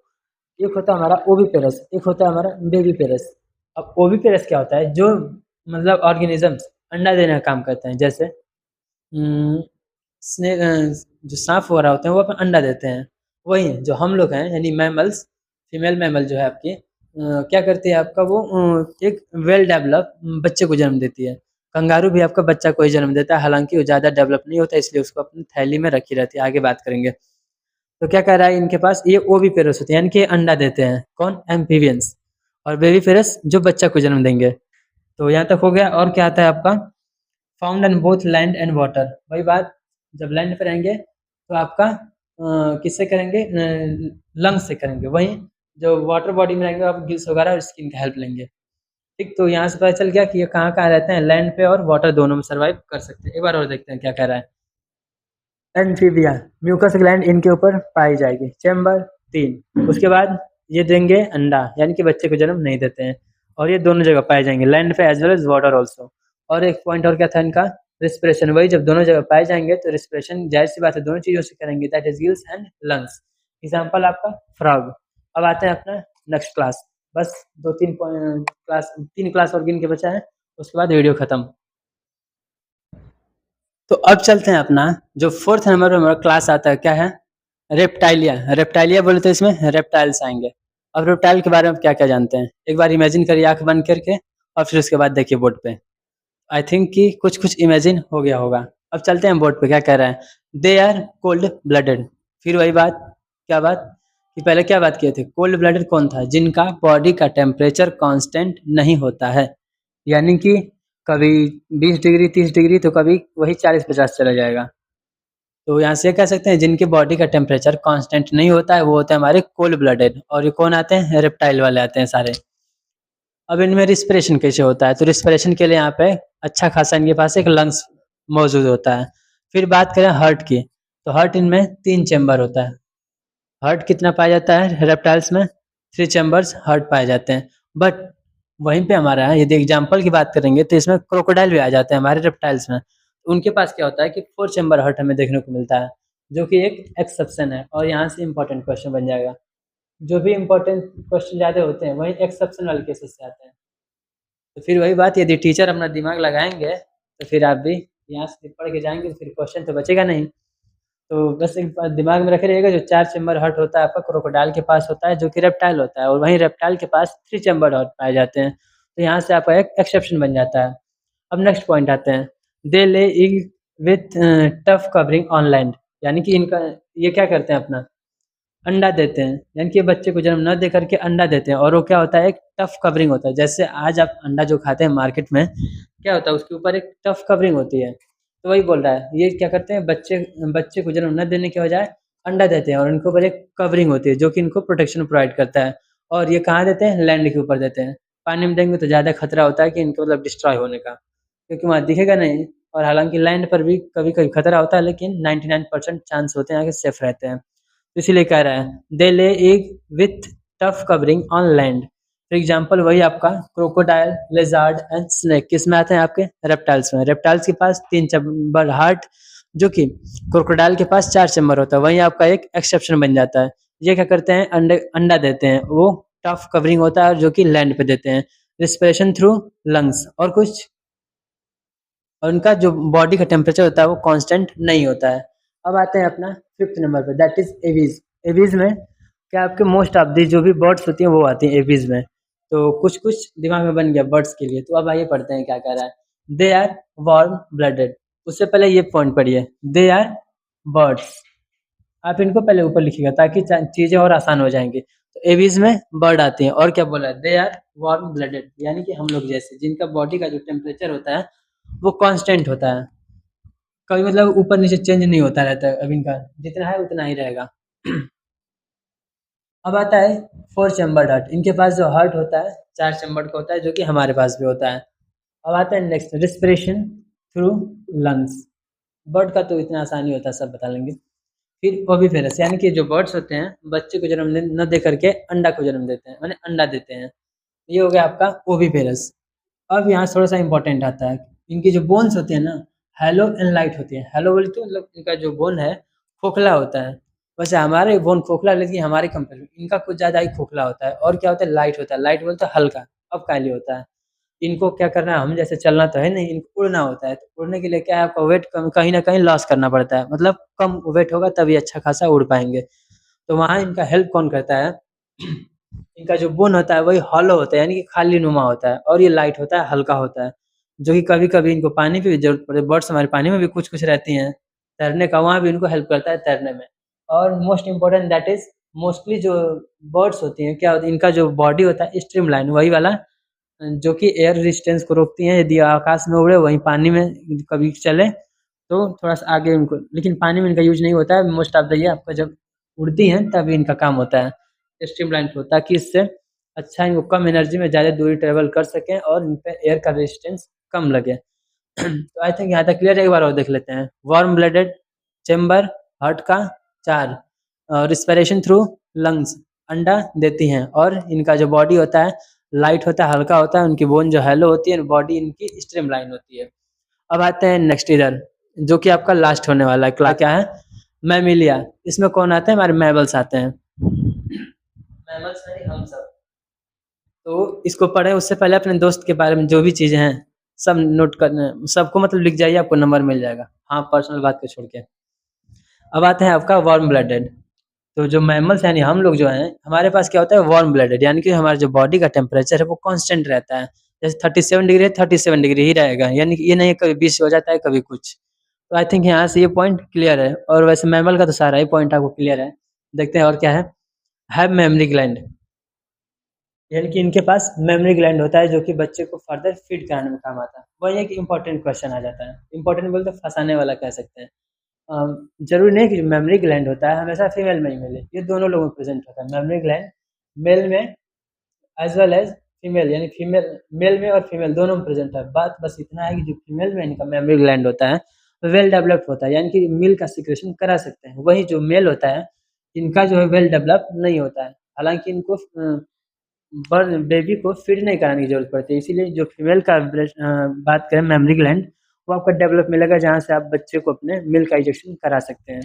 एक होता है हमारा ओविपेरस, एक होता है हमारा बेबीपेरस। अब ओविपेरस क्या होता है? जो मतलब ऑर्गेनिजम्स अंडा देने का काम करते हैं, जैसे स्नेक, जो सांप वगैरह होते हैं वो अपना अंडा देते हैं। वही जो हम लोग हैं यानी मैमल्स, फीमेल मैमल जो है आपकी क्या करती है आपका वो एक वेल डेवलप बच्चे को जन्म देती है। कंगारू भी आपका बच्चा को ही जन्म देता है, हालांकि वो ज़्यादा डेवलप नहीं होता, इसलिए उसको अपनी थैली में रखी रहती है। आगे बात करेंगे। तो क्या कह रहा है, इनके पास ये ओविपेरस होते हैं, यानी कि अंडा देते हैं। कौन? एम्फीबियंस। और बेबीफेरस जो बच्चा को जन्म देंगे। तो यहाँ तक हो गया। और क्या आता है आपका? Found in both land and water. वही बात, जब लैंड पे रहेंगे तो आपका किससे करेंगे? लंग्स से करेंगे। वहीं जो वाटर बॉडी में रहेंगे आप गिल्स वगैरह और स्किन का हेल्प लेंगे। ठीक, तो यहाँ से पता चल गया कि ये कहाँ-कहाँ रहते हैं, लैंड पे और वाटर दोनों में सर्वाइव कर सकते हैं। एक बार और देखते हैं क्या कह रहा है। एम्फीबिया, म्यूकस ग्लैंड इनके ऊपर पाई जाएगी। चैम्बर 3। उसके बाद ये देंगे अंडा, यानी कि बच्चे को जन्म नहीं देते हैं। और ये दोनों जगह पाए जाएंगे, लैंड पे as well as water also. और एक पॉइंट और क्या था इनका? रिस्पिरेशन। वही, जब दोनों जगह पाए जाएंगे तो रिस्पिरेशन जाहिर सी बात है दोनों चीज़ों से करेंगे, that is gills and lungs. Example आपका फ्रॉग। अब आते हैं अपना नेक्स्ट क्लास। बस 3 क्लास और गिन के बचा है, उसके बाद वीडियो खत्म। तो अब चलते हैं अपना जो 4th नंबर पर हमारा क्लास आता है, क्या है? रेप्टाइलिया। रेप्टाइलिया बोले तो इसमें रेप्टाइल्स आएंगे। अब रेप्टाइल के बारे में क्या क्या जानते हैं, एक बार इमेजिन करिए आंख बंद करके, और फिर उसके बाद देखिए बोर्ड पे। आई थिंक कि कुछ कुछ इमेजिन हो गया होगा। अब चलते हैं बोर्ड पे, क्या कह रहा है? They are cold blooded. फिर वही बात, क्या बात कि पहले क्या बात किए थे? कोल्ड ब्लडेड कौन था? जिनका बॉडी का टेम्परेचर कांस्टेंट नहीं होता है, यानी कि कभी 20 डिग्री 30 डिग्री तो कभी वही 40-50 चला जाएगा। तो यहाँ से कह सकते हैं जिनकी बॉडी का टेम्परेचर कांस्टेंट नहीं होता है वो होते हैं हमारे कोल्ड ब्लडेड। और ये कौन आते हैं? रेप्टाइल वाले आते हैं सारे। अब इनमें रिस्पिरेशन कैसे होता है? तो रिस्पिरेशन के लिए यहाँ पे अच्छा खासा इनके पास एक लंग्स मौजूद होता है। फिर बात करें हार्ट की, तो हार्ट इनमें 3 चैम्बर होता है। हार्ट कितना पाया जाता है रेप्टाइल्स में? 3 चैम्बर्स हार्ट पाए जाते हैं। बट वहीं पे हमारा यदि एग्जाम्पल की बात करेंगे तो इसमें क्रोकोडाइल भी आ जाते हैं हमारे रेप्टाइल्स में। उनके पास क्या होता है कि 4 चैम्बर हार्ट हमें देखने को मिलता है, जो कि एक एक्सेप्शन है। और यहाँ से इंपॉर्टेंट क्वेश्चन बन जाएगा। जो भी इंपॉर्टेंट क्वेश्चन ज़्यादा होते हैं वही एक्सेप्शन वाले केसेस से आते हैं। तो फिर वही बात, यदि टीचर अपना दिमाग लगाएंगे तो फिर आप भी यहाँ से पढ़ के जाएंगे तो फिर क्वेश्चन तो बचेगा नहीं। तो बस एक बात दिमाग में रखे रहिएगा, जो 4 चैम्बर हार्ट होता है आपका क्रोकोडाइल के पास होता है, जो कि रेप्टाइल होता है। और वहीं रेप्टाइल के पास 3 चैम्बर हार्ट पाए जाते हैं। तो यहाँ से आपका एक एक्सेप्शन बन जाता है। अब नेक्स्ट पॉइंट आते हैं। They lay egg with tough covering on land, यानी कि इनका ये क्या करते हैं, अपना अंडा देते हैं, यानी कि बच्चे को जन्म न दे करके अंडा देते हैं। और वो क्या होता है? एक टफ कवरिंग होता है। जैसे आज आप अंडा जो खाते हैं मार्केट में, क्या होता है उसके ऊपर एक टफ कवरिंग होती है। तो वही बोल रहा है, ये क्या करते हैं, बच्चे बच्चे को जन्म न देने के बजाय अंडा देते हैं, और इनके ऊपर एक कवरिंग होती है जो कि इनको प्रोटेक्शन प्रोवाइड करता है। और ये कहाँ देते हैं? लैंड के ऊपर देते हैं। पानी में देंगे तो ज़्यादा खतरा होता है कि इनको मतलब डिस्ट्रॉय होने का, क्योंकि वहाँ दिखेगा नहीं। और हालांकि लैंड पर भी कभी कभी खतरा होता है, लेकिन 99% चांस होते हैं कि सेफ रहते हैं। तो इसीलिए कह रहा है they lay egg with tough covering on land. For example वही आपका क्रोकोडाइल, लेजार्ड एंड स्नेक किस में आते हैं? आपके रेप्टाइल्स में। रेप्टाइल्स के पास 3 चैम्बर हार्ट, जो कि क्रोकोडाइल के पास 4 चैम्बर होता है। वहीं आपका एक एक्सेप्शन बन जाता है। ये क्या करते हैं? अंडा देते हैं, वो टफ कवरिंग होता है जो कि लैंड पे देते हैं। Respiration through lungs. और कुछ, और उनका जो बॉडी का टेम्परेचर होता है वो कांस्टेंट नहीं होता है। अब आते हैं अपना 5th नंबर पे, दैट इज एवीज। एवीज में क्या आपके मोस्ट ऑफ दी जो भी बर्ड्स होती हैं वो आती हैं एवीज में। तो कुछ कुछ दिमाग में बन गया बर्ड्स के लिए। तो अब आइए पढ़ते हैं क्या कह रहा है। They are warm blooded. उससे पहले ये पॉइंट पढ़िए, दे आर बर्ड्स। आप इनको पहले ऊपर लिखिएगा ताकि चीजें और आसान हो जाएंगी। तो एवीज में बर्ड आती हैं। और क्या बोला है? दे आर वार्म ब्लडेड, यानी कि हम लोग जैसे, जिनका बॉडी का जो टेम्परेचर होता है वो कांस्टेंट होता है, कभी मतलब ऊपर नीचे चेंज नहीं होता रहता है। अब इनका जितना है उतना ही रहेगा। अब आता है 4 चैम्बर्ड हार्ट। इनके पास जो हार्ट होता है 4 चैम्बर्ड का होता है, जो कि हमारे पास भी होता है। अब आता है next, respiration through lungs. Bird का तो इतना आसानी होता है, सब बता लेंगे। फिर ओविपेरस, यानी कि जो बर्ड्स होते हैं बच्चे को जन्म न दे करके अंडा को जन्म देते हैं, माने अंडा देते हैं। ये हो गया आपका ओविपेरस। अब यहाँ थोड़ा सा इंपॉर्टेंट आता है, इनकी जो बोन्स होती है ना, हैलो एंड लाइट होती है। हैलो बोले तो मतलब इनका जो बोन है खोखला होता है। वैसे हमारे बोन खोखला, लेकिन हमारे कंपेयर में इनका कुछ ज़्यादा ही खोखला होता है। और क्या होता है? लाइट होता है। लाइट बोलते हैं हल्का। अब काली होता है। इनको क्या करना है, हम जैसे चलना तो है नहीं, इनको उड़ना होता है। तो उड़ने के लिए क्या है, आपका वेट कहीं ना कहीं लॉस करना पड़ता है, मतलब कम वेट होगा तभी अच्छा खासा उड़ पाएंगे। तो वहाँ इनका हेल्प कौन करता है? इनका जो बोन होता है वही हॉलो होता है, यानी कि खाली नुमा होता है। और ये लाइट होता है, हल्का होता है। जो कि कभी-कभी इनको पानी की भी ज़रूरत पड़े, बर्ड्स हमारे पानी में भी कुछ-कुछ रहती हैं, तैरने का वहाँ भी इनको हेल्प करता है तैरने में। और most important that is mostly जो बर्ड्स होती हैं, क्या होती है इनका जो बॉडी होता है स्ट्रीमलाइन वही वाला जो कि एयर रेजिस्टेंस को रोकती हैं, यदि आकाश में उड़े वहीं पानी में कभी चले तो थोड़ा-सा आगे उनको, लेकिन पानी में इनका यूज़ नहीं होता है, मोस्ट ऑफ द ये आपका जब उड़ती हैं तभी इनका काम होता है स्ट्रीमलाइन को, ताकि इससे अच्छा इनको कम एनर्जी में ज़्यादा दूरी ट्रैवल कर सकें और इन पे एयर का रेजिस्टेंस कम लगे। तो आई थिंक यहाँ तक क्लियर है, एक बार और देख लेते हैं। वार्म ब्लडेड चेम्बर हार्ट का 4 रिस्पिरेशन थ्रू लंग्स अंडा देती हैं और इनका जो बॉडी होता है लाइट होता है, हल्का होता है, उनकी बोन जो हैलो होती है, बॉडी इनकी स्ट्रीमलाइन होती है। अब आते हैं नेक्स्ट इधर, जो कि आपका लास्ट होने वाला है, क्या है? मैमिलिया। इसमें कौन आते हैं? हमारे मैमल्स आते हैं। मैमल्स यानी हम सब। तो इसको पढ़ें उससे पहले अपने दोस्त के बारे में जो भी चीज़ें हैं, सब नोट करना है। सबको मतलब लिख जाइए, आपको नंबर मिल जाएगा। हाँ, पर्सनल बात को छोड़ के। अब आते हैं आपका वार्म ब्लडेड। तो जो मैमल्स यानी हम लोग जो हैं, हमारे पास क्या होता है वार्म ब्लडेड, यानी कि हमारे जो बॉडी का टेम्परेचर है वो कांस्टेंट रहता है। जैसे 37 डिग्री है, 37 डिग्री ही रहेगा, यानी कि ये नहीं है कभी 20 हो जाता है, कभी कुछ। तो आई थिंक यहाँ से ये पॉइंट क्लियर है, और वैसे मैमल का तो सारा ही पॉइंट आपको क्लियर है। देखते हैं और क्या है। हैव मेमोरी ग्लैंड, यानी कि इनके पास मेमोरी ग्लैंड होता है जो कि बच्चे को फर्दर फीड कराने में काम आता है। वही एक इम्पोर्टेंट क्वेश्चन आ जाता है, इम्पोर्टेंट बोलते फंसाने वाला कह सकते हैं। ज़रूरी नहीं कि जो मेमोरी ग्लैंड होता है हमेशा फीमेल में ही मिले, ये दोनों लोगों में प्रेजेंट होता है। मेमोरी ग्लैंड मेल में एज वेल एज फीमेल, यानी फीमेल मेल में और फीमेल दोनों में प्रेजेंट है। बात बस इतना है कि जो फीमेल में इनका मेमोरी ग्लैंड होता है वेल डेवलप्ड होता है, यानी कि मिल्क का सिक्रेशन करा सकते हैं। वही जो मेल होता है इनका जो है वेल डेवलप नहीं होता है। हालांकि इनको बेबी को फीड नहीं कराने की जरूरत पड़ती है, इसीलिए जो फीमेल का बात करें मेमोरी ग्लैंड, वो आपका डेवलप मिलेगा जहाँ से आप बच्चे को अपने मिल्क का इंजेक्शन करा सकते हैं।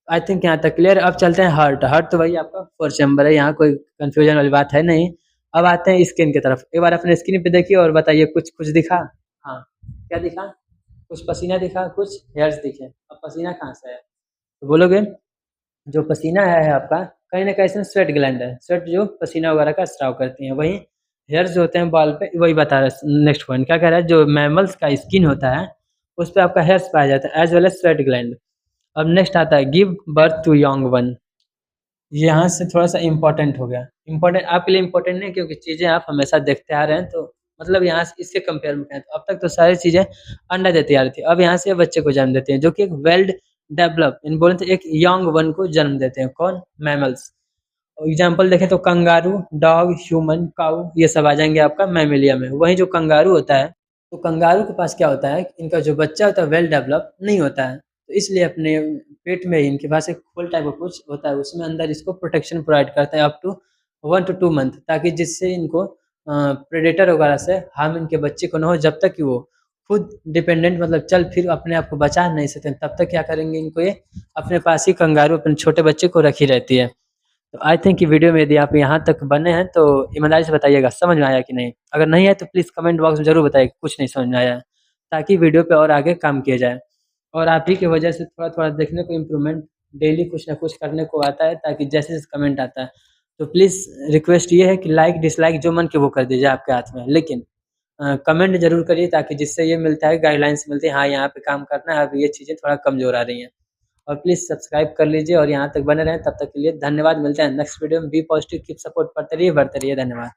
आई थिंक यहाँ तक क्लियर। अब चलते हैं हार्ट। हार्ट तो वही आपका 4 चैम्बर है, यहाँ कोई कंफ्यूजन वाली बात है नहीं। अब आते हैं स्किन की तरफ। एक बार अपने स्किन पे देखिए और बताइए कुछ कुछ दिखा? हाँ, क्या दिखा? कुछ पसीना दिखा, कुछ हेयर्स दिखे। अब पसीना कहाँ से है तो बोलोगे जो पसीना है आपका कहीं ना कहीं इसमें स्वेट ग्लैंड है, स्वेट जो पसीना वगैरह का स्राव करती हैं। वही हेयर्स जो होते हैं बाल पे, वही बता रहा है नेक्स्ट पॉइंट क्या कह रहा है, जो मैमल्स का स्किन होता है उस पर आपका हेयर्स पाया जाता है as well as sweat gland. अब नेक्स्ट आता है give birth to young one. यहाँ से थोड़ा सा इम्पोर्टेंट हो गया। इम्पोर्टेंट आपके लिए इम्पोर्टेंट नहीं, क्योंकि चीज़ें आप हमेशा देखते आ रहे हैं, तो मतलब यहाँ से इसके कंपेयर में कहें तो अब तक तो सारी चीज़ें अंडा देती आ रही थी, अब यहाँ से बच्चे को जन्म देते हैं जो कि एक वेल डेवलप इन बोले तो एक यंग वन को जन्म देते हैं। कौन? मैमल्स। एग्जाम्पल देखें तो कंगारू, डॉग, ह्यूमन, काऊ, ये सब आ जाएंगे आपका मैमेलिया में। वही जो कंगारू होता है, तो कंगारू के पास क्या होता है, इनका जो बच्चा होता है वेल डेवलप नहीं होता है, तो इसलिए अपने पेट में ही इनके पास एक खोल टाइप का कुछ होता है, उसमें अंदर इसको प्रोटेक्शन प्रोवाइड करता है अप टू 1 to 2 मंथ, ताकि जिससे इनको प्रेडेटर वगैरह से हार्म इनके बच्चे को ना हो, जब तक कि वो खुद डिपेंडेंट मतलब चल फिर अपने आप को बचा नहीं सकते, तब तक क्या करेंगे इनको ये अपने पास ही कंगारू अपने छोटे बच्चे को रखी रहती है। तो आई थिंक कि वीडियो में यदि आप यहाँ तक बने हैं तो ईमानदारी से बताइएगा समझ में आया कि नहीं। अगर नहीं है तो प्लीज़ कमेंट बॉक्स में ज़रूर बताइए कुछ नहीं समझ में आया है, ताकि वीडियो पे और आगे काम किया जाए। और आप ही की वजह से थोड़ा-थोड़ा देखने को इम्प्रूवमेंट डेली कुछ ना कुछ करने को आता है, ताकि जैसे-जैसे कमेंट आता है तो प्लीज़ रिक्वेस्ट ये है कि लाइक डिसलाइक जो मन के वो कर दीजिए, आपके हाथ में है। लेकिन कमेंट ज़रूर करिए, ताकि जिससे ये मिलता है गाइडलाइंस मिलती है, हाँ यहाँ पे काम करना है, अब ये चीज़ें थोड़ा कमज़ोर आ रही हैं। और प्लीज़ सब्सक्राइब कर लीजिए और यहाँ तक बने रहें। तब तक के लिए धन्यवाद। मिलते हैं नेक्स्ट वीडियो में। बी पॉजिटिव, कीप सपोर्ट, पढ़ते रहिए, बढ़ते रहिए। धन्यवाद।